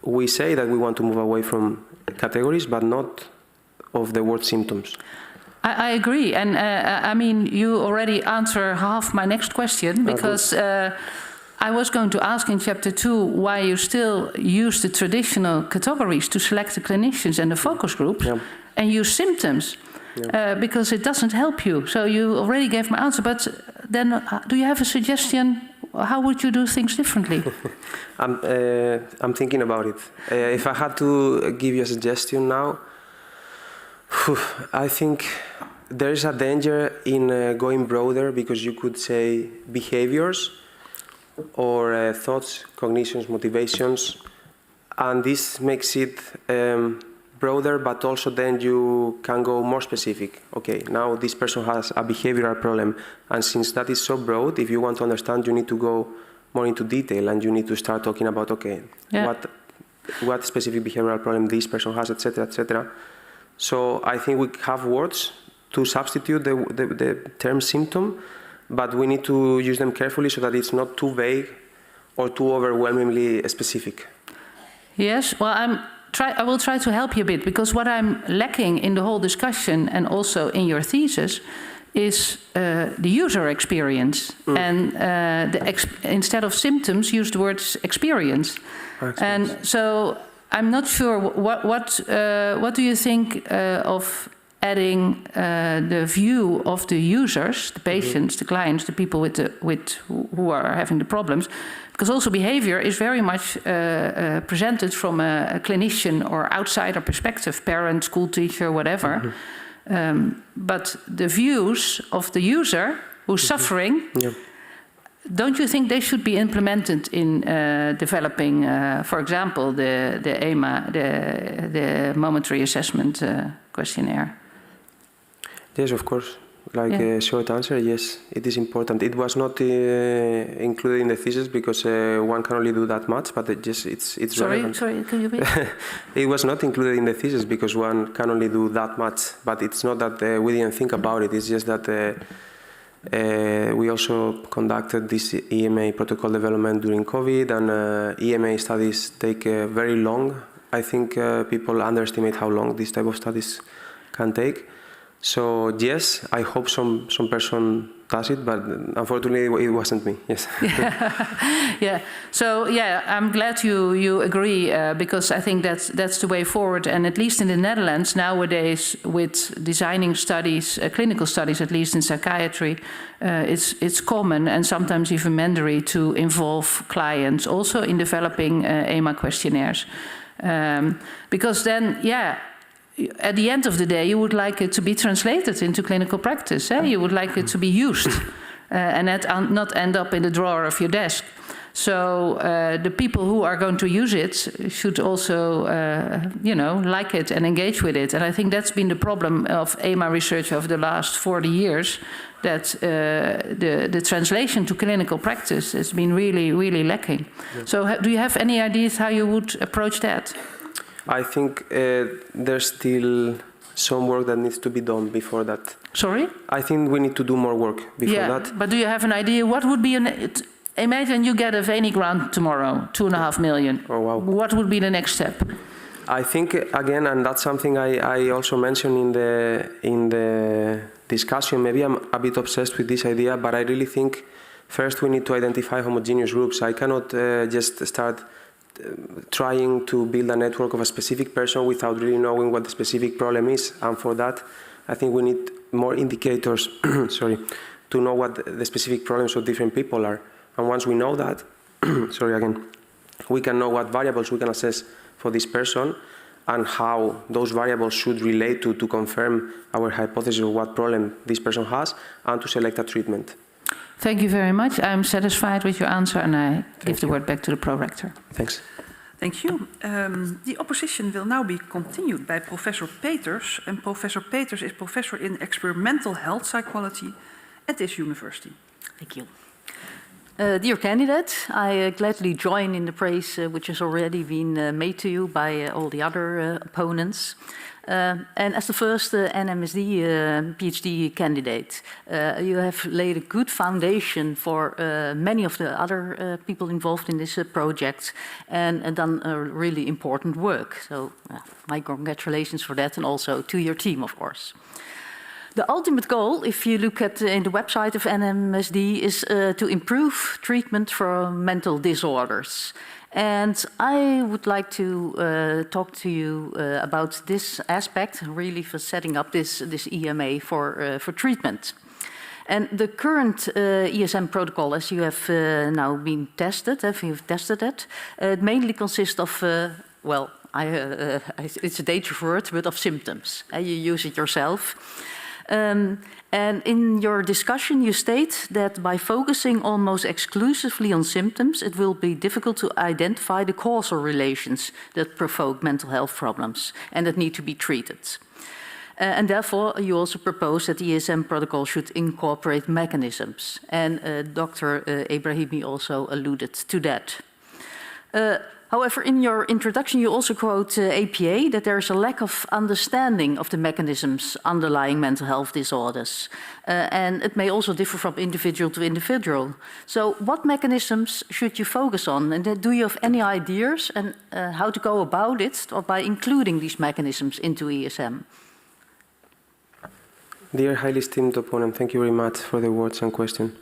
we say that we want to move away from categories, but not of the word symptoms. I agree, and I mean, you already answer half my next question, because I was going to ask in chapter 2 why you still use the traditional categories to select the clinicians and the focus groups, and use symptoms, because it doesn't help you. So you already gave my answer, but then do you have a suggestion? How would you do things differently? I'm thinking about it. If I had to give you a suggestion now, I think there is a danger in going broader, because you could say behaviors or thoughts, cognitions, motivations, and this makes it broader, but also then you can go more specific. Okay, now this person has a behavioral problem, and since that is so broad, if you want to understand, you need to go more into detail, and you need to start talking about, okay, what specific behavioral problem this person has, etc., etc. So I think we have words to substitute the term symptom, but we need to use them carefully so that it's not too vague or too overwhelmingly specific. Yes, well, I will try to help you a bit, because what I'm lacking in the whole discussion and also in your thesis is the user experience. And instead of symptoms, use the word experience. And so I'm not sure, what do you think of adding the view of the users, the patients, the clients, the people who are having the problems? Because also behavior is very much presented from a clinician or outsider perspective, parent, school teacher, whatever. But the views of the user who's suffering, don't you think they should be implemented in developing, for example, the AMA, the momentary assessment questionnaire? Yes, of course. Like a short answer, yes, it is important. It was not included in the thesis because one can only do that much, but it's relevant. Sorry, can you repeat? It was not included in the thesis because one can only do that much, but it's not that we didn't think about it. It's just that We also conducted this EMA protocol development during COVID, and EMA studies take very long. I think people underestimate how long this type of studies can take. So yes, I hope some person does it, but unfortunately it wasn't me. Yes. Yeah. So yeah, I'm glad you agree because I think that's the way forward. And at least in the Netherlands nowadays, with designing studies, clinical studies, at least in psychiatry, it's common and sometimes even mandatory to involve clients also in developing EMA questionnaires, because then, yeah. At the end of the day, you would like it to be translated into clinical practice. Eh? You would like it to be used and not end up in the drawer of your desk. So the people who are going to use it should also, like it and engage with it. And I think that's been the problem of EMA research over the last 40 years, that the translation to clinical practice has been really, really lacking. Yeah. So do you have any ideas how you would approach that? I think there's still some work that needs to be done before that. Sorry? I think we need to do more work before that. But do you have an idea? What would be imagine you get a VENI grant tomorrow, 2.5 million. Oh, wow. What would be the next step? I think, again, and that's something I also mentioned in the discussion, maybe I'm a bit obsessed with this idea, but I really think first we need to identify homogeneous groups. I cannot just start trying to build a network of a specific person without really knowing what the specific problem is. And for that, I think we need more indicators, sorry, to know what the specific problems of different people are. And once we know that, sorry again, we can know what variables we can assess for this person and how those variables should relate to confirm our hypothesis of what problem this person has and to select a treatment. Thank you very much. I'm satisfied with your answer, and I give the word back to the Prorector. Thanks. Thank you. The opposition will now be continued by Professor Peters, and Professor Peters is professor in experimental health psychology at this university. Thank you. Dear candidate, I gladly join in the praise which has already been made to you by all the other opponents. And as the first NMSD PhD candidate, you have laid a good foundation for many of the other people involved in this project and done a really important work. So my congratulations for that, and also to your team, of course. The ultimate goal, if you look at in the website of NMSD, is to improve treatment for mental disorders. And I would like to talk to you about this aspect, really for setting up this EMA for treatment. And the current ESM protocol, as you have now been tested, if you've tested it, it mainly consists of, it's a dangerous word, but of symptoms. You use it yourself. And in your discussion, you state that by focusing almost exclusively on symptoms, it will be difficult to identify the causal relations that provoke mental health problems and that need to be treated. And therefore, you also propose that the ESM protocol should incorporate mechanisms. And Dr. Ebrahimi also alluded to that. However, in your introduction, you also quote APA, that there is a lack of understanding of the mechanisms underlying mental health disorders. And it may also differ from individual to individual. So what mechanisms should you focus on? And do you have any ideas and how to go about it, or by including these mechanisms into ESM? Dear highly esteemed opponent, thank you very much for the words and question.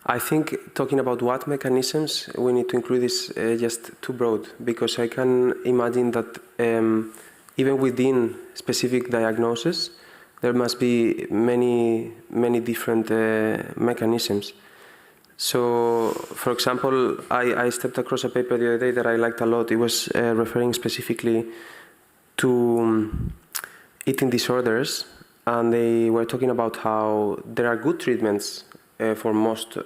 I think talking about what mechanisms we need to include is just too broad, because I can imagine that even within specific diagnoses, there must be many different mechanisms. So, for example, I stepped across a paper the other day that I liked a lot. It was referring specifically to eating disorders, and they were talking about how there are good treatments for most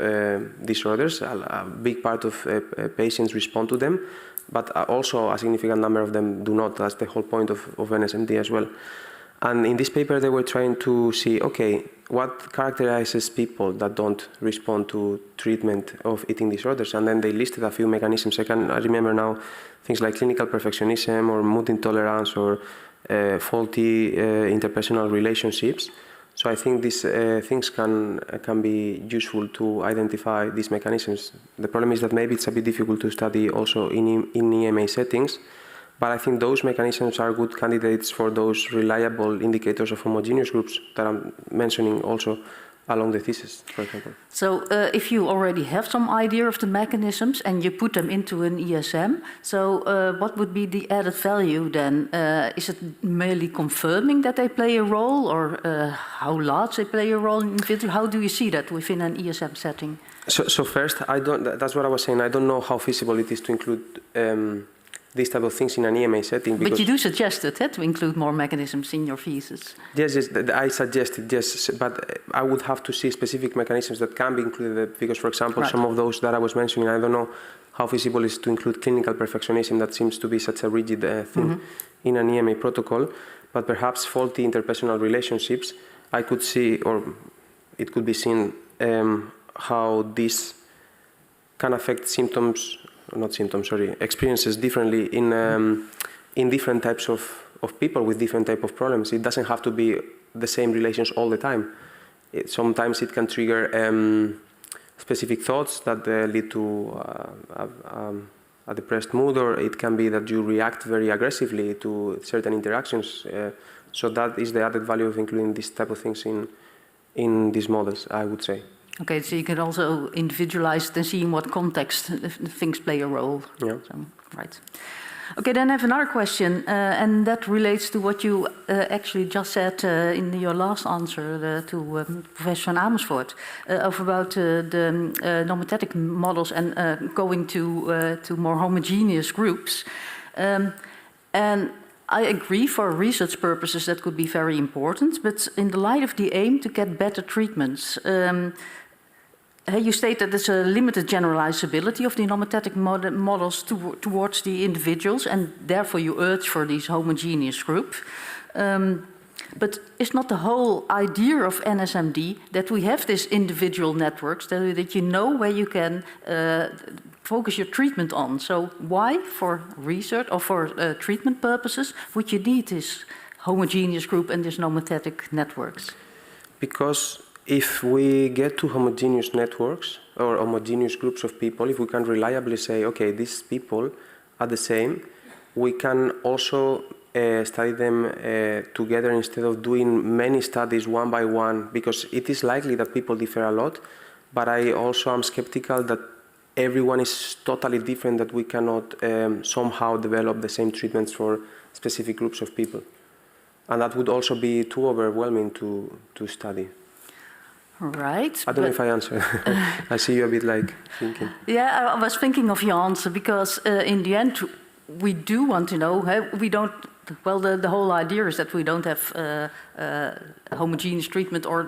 disorders. A big part of patients respond to them, but also a significant number of them do not. That's the whole point of NSMD as well. And in this paper, they were trying to see, okay, what characterizes people that don't respond to treatment of eating disorders? And then they listed a few mechanisms. I remember now things like clinical perfectionism or mood intolerance or faulty interpersonal relationships. So I think these things can be useful to identify these mechanisms. The problem is that maybe it's a bit difficult to study also in EMA settings, but I think those mechanisms are good candidates for those reliable indicators of homogeneous groups that I'm mentioning also along the thesis, for example. So if you already have some idea of the mechanisms and you put them into an ESM, so what would be the added value then? Is it merely confirming that they play a role, or how large they play a role in individual? How do you see that within an ESM setting? So first, that's what I was saying. I don't know how feasible it is to include these type of things in an EMA setting. But you do suggest it, to include more mechanisms in your thesis. Yes, I suggested, yes, but I would have to see specific mechanisms that can be included because, for example, some of those that I was mentioning, I don't know how feasible it is to include clinical perfectionism. That seems to be such a rigid thing in an EMA protocol, but perhaps faulty interpersonal relationships, I could see, or it could be seen, how this can affect experiences differently in different types of people with different type of problems. It doesn't have to be the same relations all the time. Sometimes it can trigger specific thoughts that lead to a depressed mood, or it can be that you react very aggressively to certain interactions. So that is the added value of including these type of things in these models, I would say. Okay, so you can also individualize it and see in what context things play a role. Yeah. So, right. Okay, then I have another question, and that relates to what you actually just said in your last answer to Professor van Amersfoort about the nomothetic models and going to more homogeneous groups. And I agree for research purposes that could be very important, but in the light of the aim to get better treatments, you state that there's a limited generalizability of the nomothetic models towards the individuals, and therefore you urge for these homogeneous groups. But is not the whole idea of NSMD that we have these individual networks, that you know where you can focus your treatment on? So why, for research or for treatment purposes, would you need this homogeneous group and these nomothetic networks? Because if we get to homogeneous networks or homogeneous groups of people, if we can reliably say, okay, these people are the same, we can also study them together instead of doing many studies one by one, because it is likely that people differ a lot, but I also am skeptical that everyone is totally different, that we cannot somehow develop the same treatments for specific groups of people. And that would also be too overwhelming to study. Right. I don't know if I answered. I see you a bit like thinking. Yeah, I was thinking of your answer because in the end, we do want to know, we don't, well, the whole idea is that we don't have homogeneous treatment or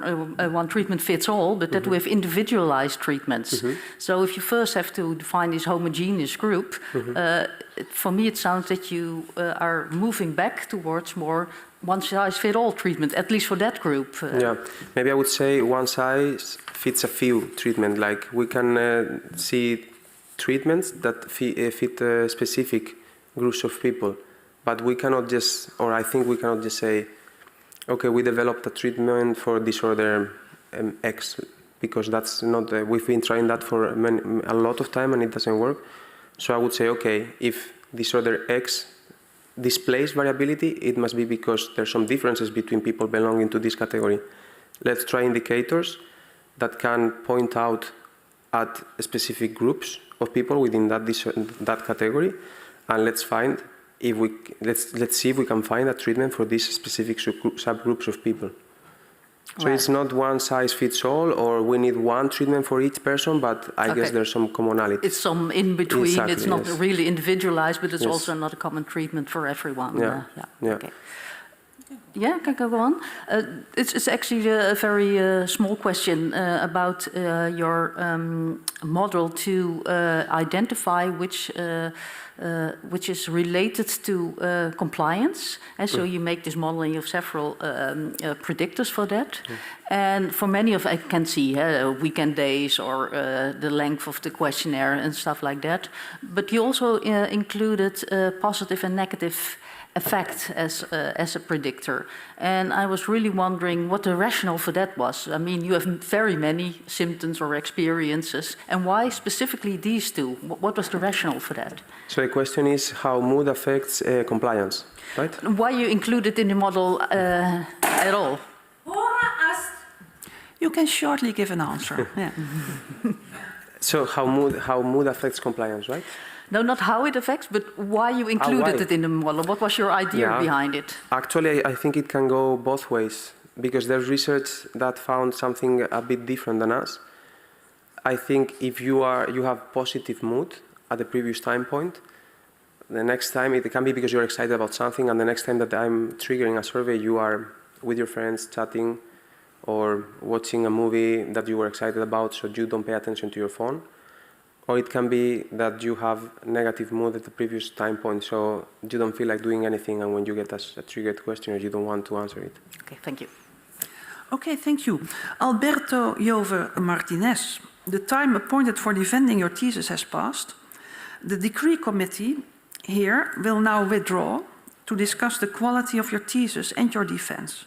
one treatment fits all, but that we have individualized treatments. So if you first have to define this homogeneous group, for me it sounds that you are moving back towards more one-size-fits-all treatment, at least for that group. Yeah, maybe I would say one size fits a few treatment. Like we can see treatments that fit specific groups of people, but we cannot just, or I think we cannot just say, okay, we developed a treatment for disorder X, because that's not, we've been trying that for a lot of time and it doesn't work. So I would say, okay, if disorder X displays variability, it must be because there's some differences between people belonging to this category. Let's try indicators that can point out at specific groups of people within that category, and let's find if let's see if we can find a treatment for these specific subgroups of people. So it's not one size fits all, or we need one treatment for each person, but I guess there's some commonality. It's some in between. Exactly, it's not really individualized, but it's Yes. also not a common treatment for everyone. Yeah. Yeah. Okay. Yeah, can I go on? It's actually a very small question about your model to identify which is related to compliance. And so you make this model and you have several predictors for that. And for many of, I can see weekend days or the length of the questionnaire and stuff like that. But you also included positive and negative effect as a predictor. And I was really wondering what the rationale for that was. I mean, you have very many symptoms or experiences, and why specifically these two? What was the rationale for that? So the question is how mood affects compliance, right? Why you include it in the model at all? You can shortly give an answer. Yeah. So how mood affects compliance, right? No, not how it affects, but why you included why? it in the model. What was your idea behind it? Actually, I think it can go both ways because there's research that found something a bit different than us. I think if you have positive mood at the previous time point, the next time it can be because you're excited about something, and the next time that I'm triggering a survey, you are with your friends chatting or watching a movie that you were excited about, so you don't pay attention to your phone. Or it can be that you have negative mood at the previous time point, so you don't feel like doing anything, and when you get a triggered question, you don't want to answer it. Okay, thank you. Okay, thank you. Alberto Jover Martinez, the time appointed for defending your thesis has passed. The decree committee here will now withdraw to discuss the quality of your thesis and your defense.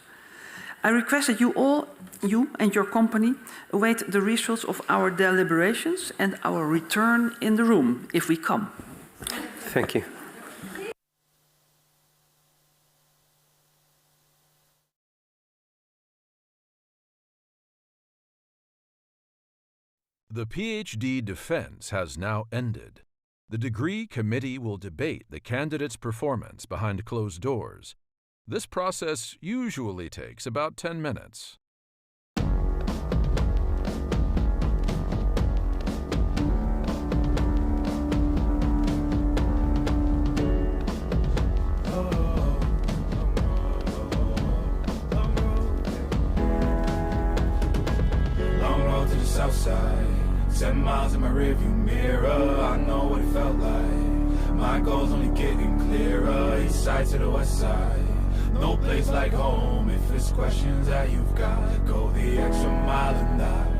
I request that you and your company await the results of our deliberations and our return in the room, if we come. Thank you. The PhD defense has now ended. The degree committee will debate the candidate's performance behind closed doors. This process usually takes about 10 minutes. Long road to the south side, 7 miles in my rearview mirror. I know what it felt like. My goal's only getting clearer. East side to the west side. No place like home. If it's questions that you've got, go the extra mile and die.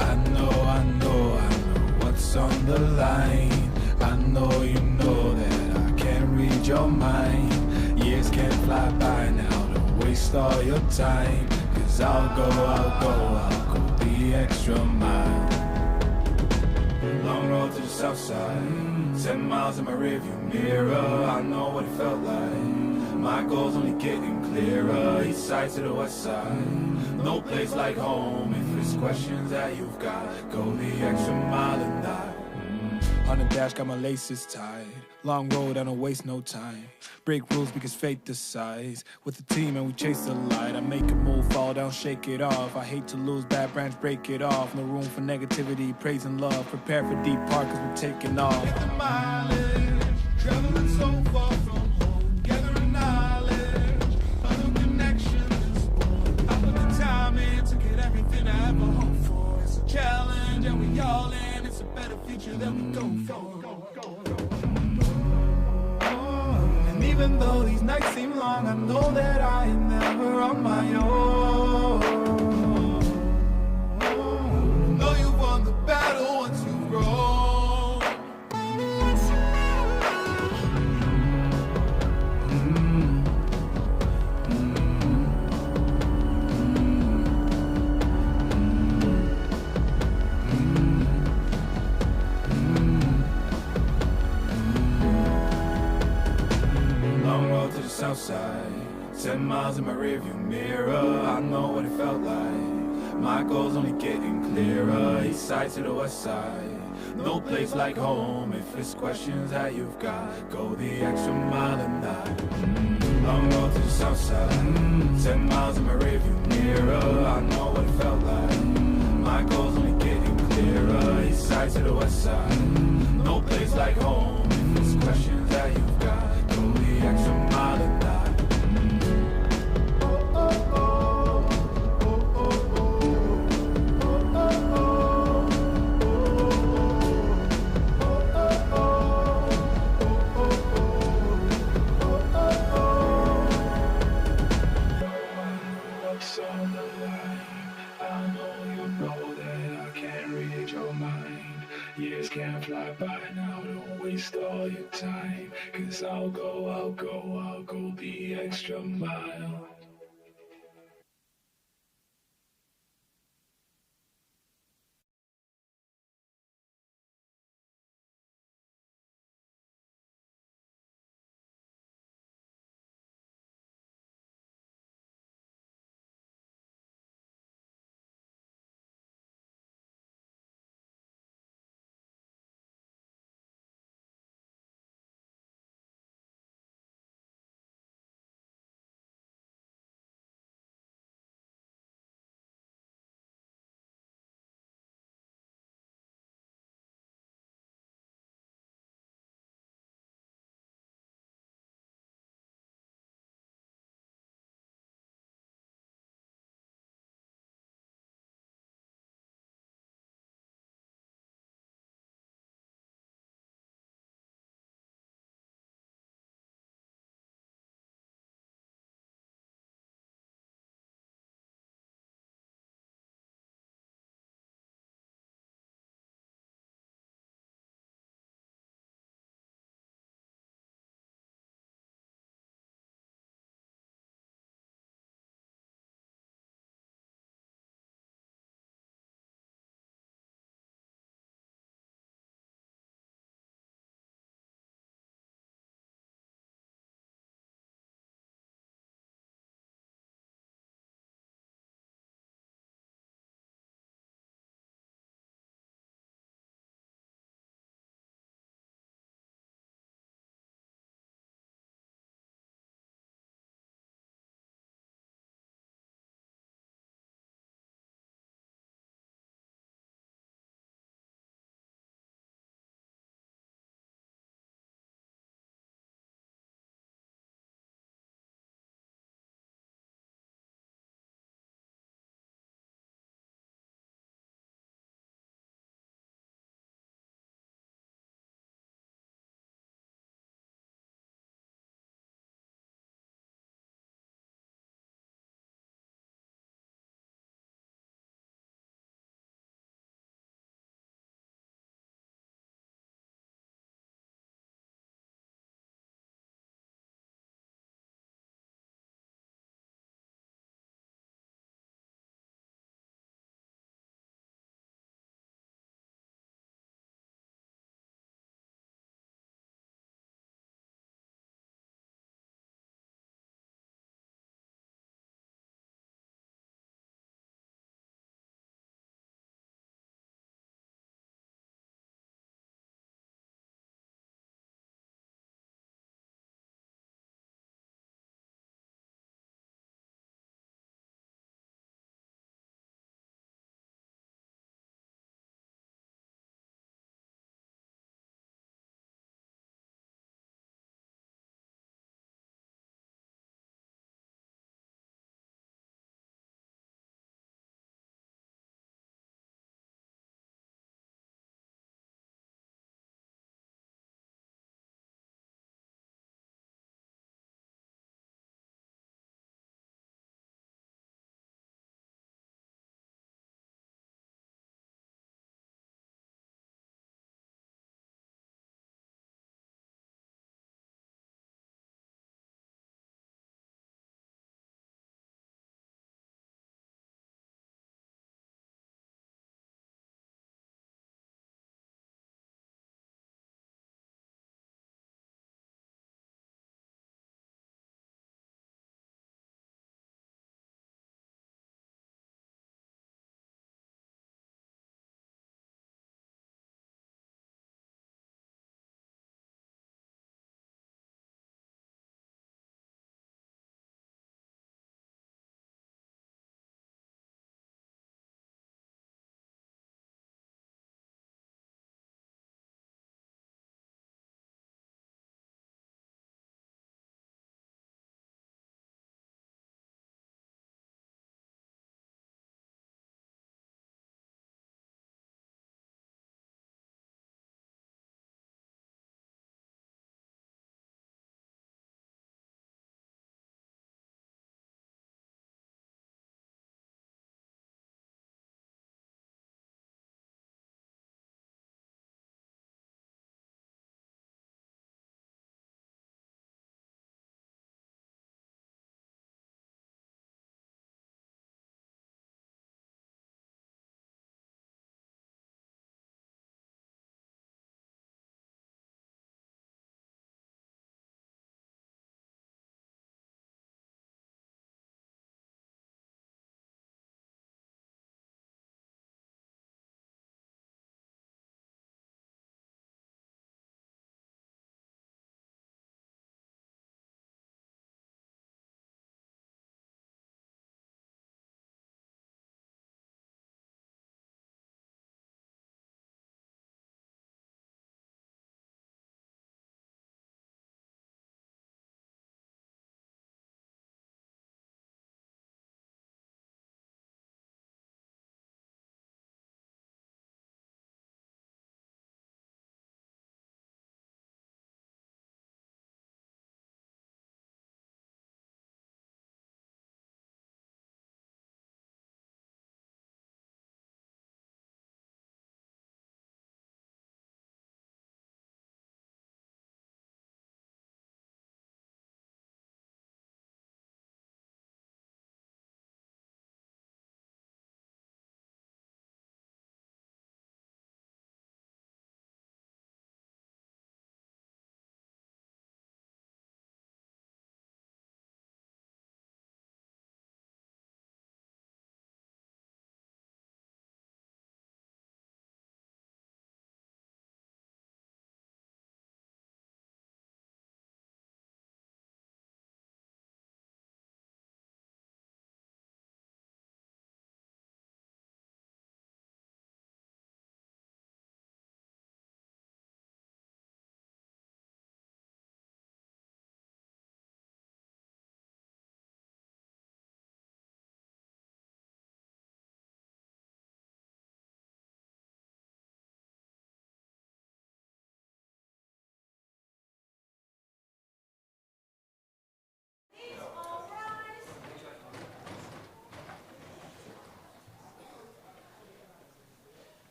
I know what's on the line. I know you know that I can't read your mind. Years can't fly by now, don't waste all your time. Cause I'll go the extra mile. Long road to the south side, 10 miles in my rearview mirror. I know what it felt like. My goal's only getting clearer. East side to the west side. No place like home. If it's questions that you've got, go the extra mile and die. On the dash, got my laces tied. Long road, I don't waste no time. Break rules because fate decides. With the team and we chase the light. I make a move, fall down, shake it off. I hate to lose, bad branch, break it off. No room for negativity, praise and love. Prepare for deep part cause we're taking off. Take the mileage, traveling so far from home. Gathering knowledge, other connections. I put the time in to get everything I ever hoped for. It's a challenge and we all in. It's a better future that we go for. And even though these nights seem long, I know that I am never on my own. Know you won the battle once you grow. South side, 10 miles in my rearview mirror. I know what it felt like. My goal's only getting clearer. East side to the west side. No place like home. If it's questions that you've got, go the extra mile and die. Long road to the south side, 10 miles in my rearview mirror. I know what it felt like. My goal's only getting clearer. East side to the west side. No place like home. If it's questions that you've got, go the extra mile and die. Years can't fly by now, don't waste all your time. 'Cause I'll go the extra mile.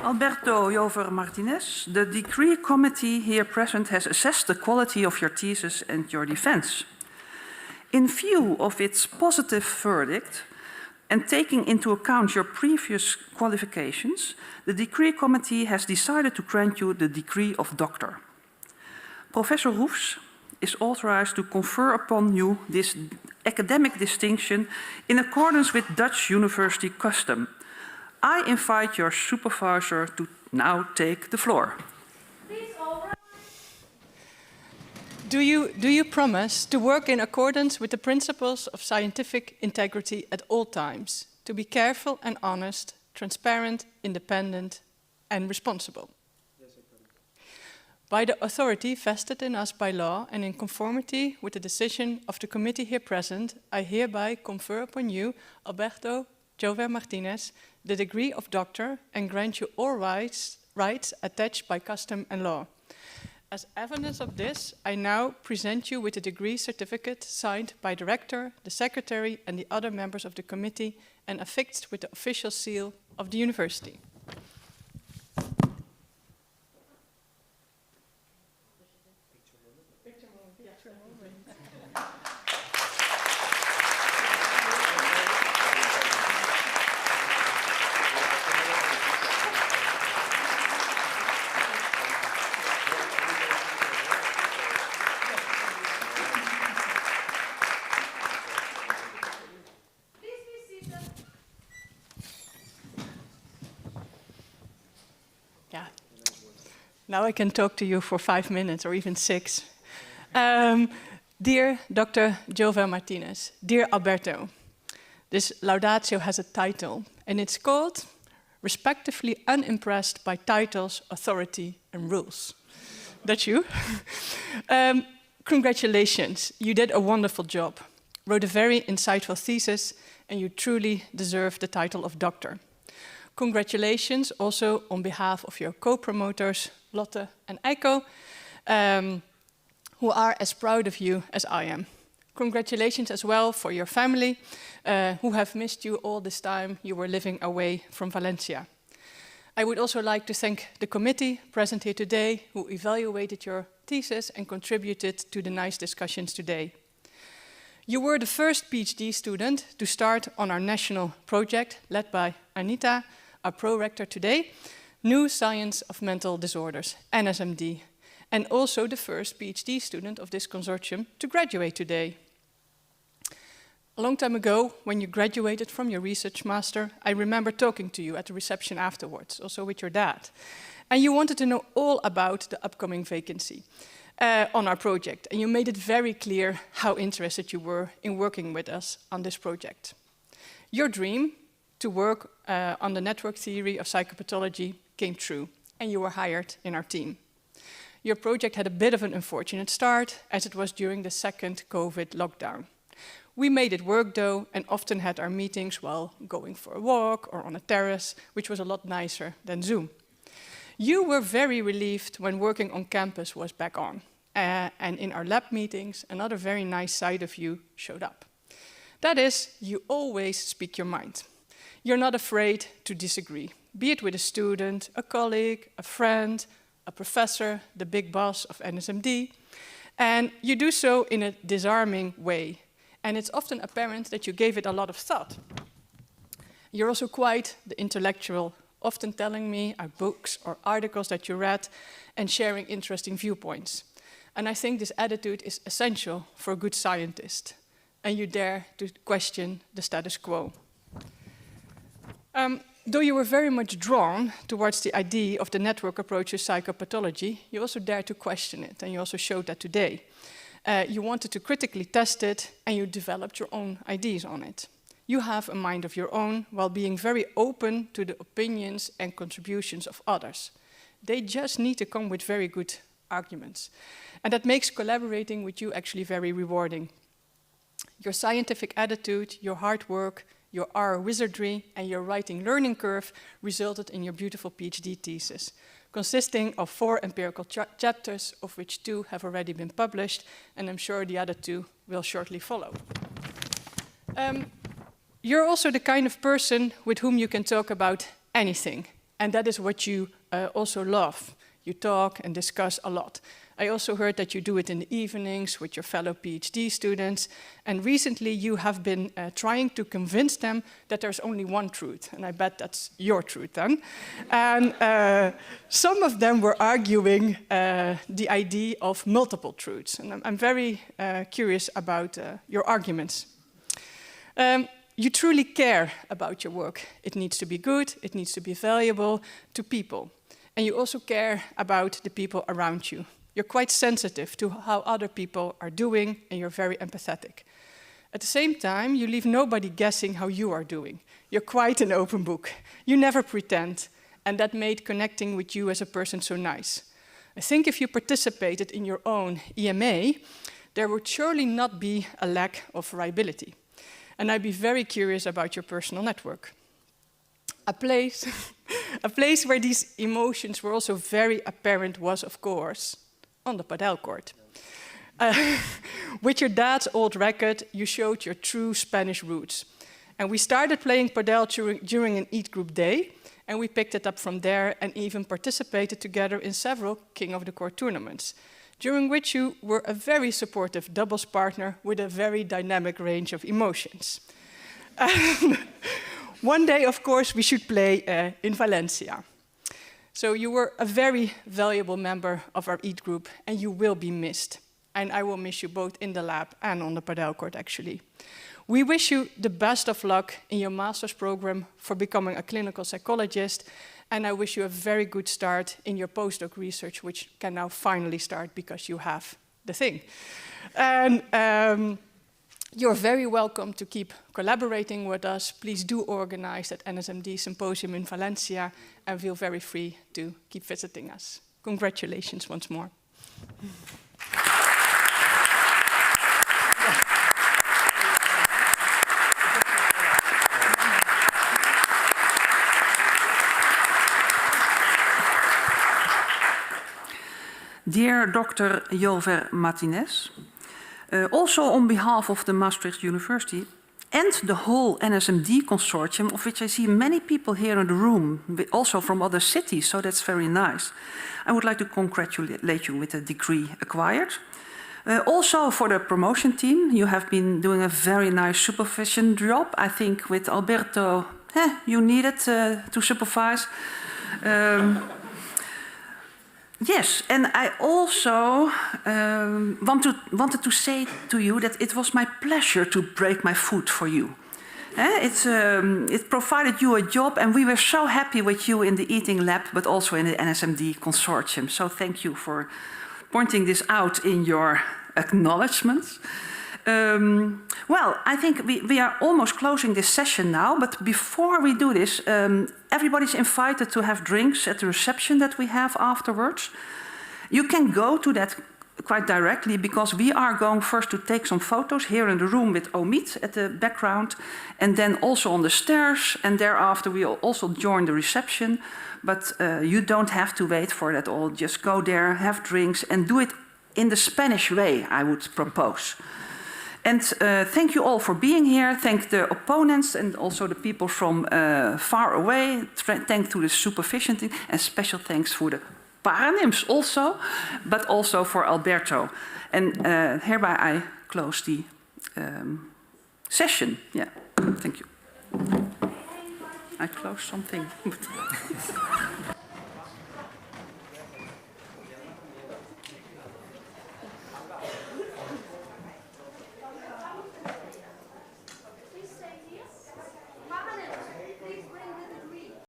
Alberto Jover Martinez, the degree committee here present has assessed the quality of your thesis and your defense. In view of its positive verdict, and taking into account your previous qualifications, the degree committee has decided to grant you the degree of doctor. Professor Roefs is authorized to confer upon you this academic distinction in accordance with Dutch university custom. I invite your supervisor to now take the floor. Do you promise to work in accordance with the principles of scientific integrity at all times, to be careful and honest, transparent, independent, and responsible? Yes, I promise. By the authority vested in us by law and in conformity with the decision of the committee here present, I hereby confer upon you, Alberto Jover Martinez, the degree of doctor and grant you all rights attached by custom and law. As evidence of this, I now present you with a degree certificate signed by the rector, the secretary, and the other members of the committee and affixed with the official seal of the university. Now I can talk to you for 5 minutes or even 6. Dear Dr. Jover Martinez, dear Alberto, this laudatio has a title, and it's called Respectively Unimpressed by Titles, Authority, and Rules. That's you? Congratulations, you did a wonderful job, wrote a very insightful thesis, and you truly deserve the title of doctor. Congratulations also on behalf of your co-promoters, Lotte and Eiko, who are as proud of you as I am. Congratulations as well for your family, who have missed you all this time you were living away from Valencia. I would also like to thank the committee present here today, who evaluated your thesis and contributed to the nice discussions today. You were the first PhD student to start on our national project, led by Anita, our pro-rector today, New Science of Mental Disorders, NSMD, and also the first PhD student of this consortium to graduate today. A long time ago, when you graduated from your research master, I remember talking to you at the reception afterwards, also with your dad. And you wanted to know all about the upcoming vacancy on our project. And you made it very clear how interested you were in working with us on this project. Your dream to work on the network theory of psychopathology came true, and you were hired in our team. Your project had a bit of an unfortunate start, as it was during the second COVID lockdown. We made it work though, and often had our meetings while going for a walk or on a terrace, which was a lot nicer than Zoom. You were very relieved when working on campus was back on. And in our lab meetings, another very nice side of you showed up. That is, you always speak your mind. You're not afraid to disagree, be it with a student, a colleague, a friend, a professor, the big boss of NSMD. And you do so in a disarming way. And it's often apparent that you gave it a lot of thought. You're also quite the intellectual, often telling me about books or articles that you read and sharing interesting viewpoints. And I think this attitude is essential for a good scientist. And you dare to question the status quo. Though you were very much drawn towards the idea of the network approach to psychopathology, you also dared to question it, and you also showed that today. You wanted to critically test it, and you developed your own ideas on it. You have a mind of your own, while being very open to the opinions and contributions of others. They just need to come with very good arguments. And that makes collaborating with you actually very rewarding. Your scientific attitude, your hard work, your R wizardry, and your writing learning curve resulted in your beautiful PhD thesis, consisting of 4 empirical chapters, of which 2 have already been published, and I'm sure the other 2 will shortly follow. You're also the kind of person with whom you can talk about anything, And that is what you also love. You talk and discuss a lot. I also heard that you do it in the evenings with your fellow PhD students. And recently you have been trying to convince them that there's only one truth. And I bet that's your truth then. And some of them were arguing the idea of multiple truths. And I'm very curious about your arguments. You truly care about your work. It needs to be good, it needs to be valuable to people. And you also care about the people around you. You're quite sensitive to how other people are doing, and you're very empathetic. At the same time, you leave nobody guessing how you are doing. You're quite an open book. You never pretend, and that made connecting with you as a person so nice. I think if you participated in your own EMA, there would surely not be a lack of variability. And I'd be very curious about your personal network. A place where these emotions were also very apparent was, of course, on the padel court. With your dad's old racket, you showed your true Spanish roots. And we started playing padel during an Eat Group day, and we picked it up from there and even participated together in several King of the Court tournaments, during which you were a very supportive doubles partner with a very dynamic range of emotions. One day, of course, we should play in Valencia. So you were a very valuable member of our EAT group, and you will be missed. And I will miss you both in the lab and on the padel court, actually. We wish you the best of luck in your master's program for becoming a clinical psychologist, and I wish you a very good start in your postdoc research, which can now finally start because you have the thing. And you're very welcome to keep collaborating with us. Please do organize that NSMD symposium in Valencia, and feel very free to keep visiting us. Congratulations once more. Dear Dr. Jover Martinez, also on behalf of the Maastricht University and the whole NSMD consortium, of which I see many people here in the room, also from other cities, so that's very nice. I would like to congratulate you with the degree acquired. Also for the promotion team, you have been doing a very nice supervision job. I think with Alberto, you needed to supervise. Yes, and I also wanted to say to you that it was my pleasure to break my foot for you. It provided you a job, and we were so happy with you in the eating lab, but also in the NSMD consortium. So thank you for pointing this out in your acknowledgements. Well, I think we are almost closing this session now, but before we do this, everybody's invited to have drinks at the reception that we have afterwards. You can go to that quite directly, because we are going first to take some photos here in the room with Omid at the background, and then also on the stairs, and thereafter we'll also join the reception. But you don't have to wait for that all. Just go there, have drinks, and do it in the Spanish way, I would propose. And thank you all for being here. Thank the opponents and also the people from far away. Thanks to the supervision team, and special thanks for the Paranimfs also, but also for Alberto. And hereby I close the session. Yeah, thank you. I close something.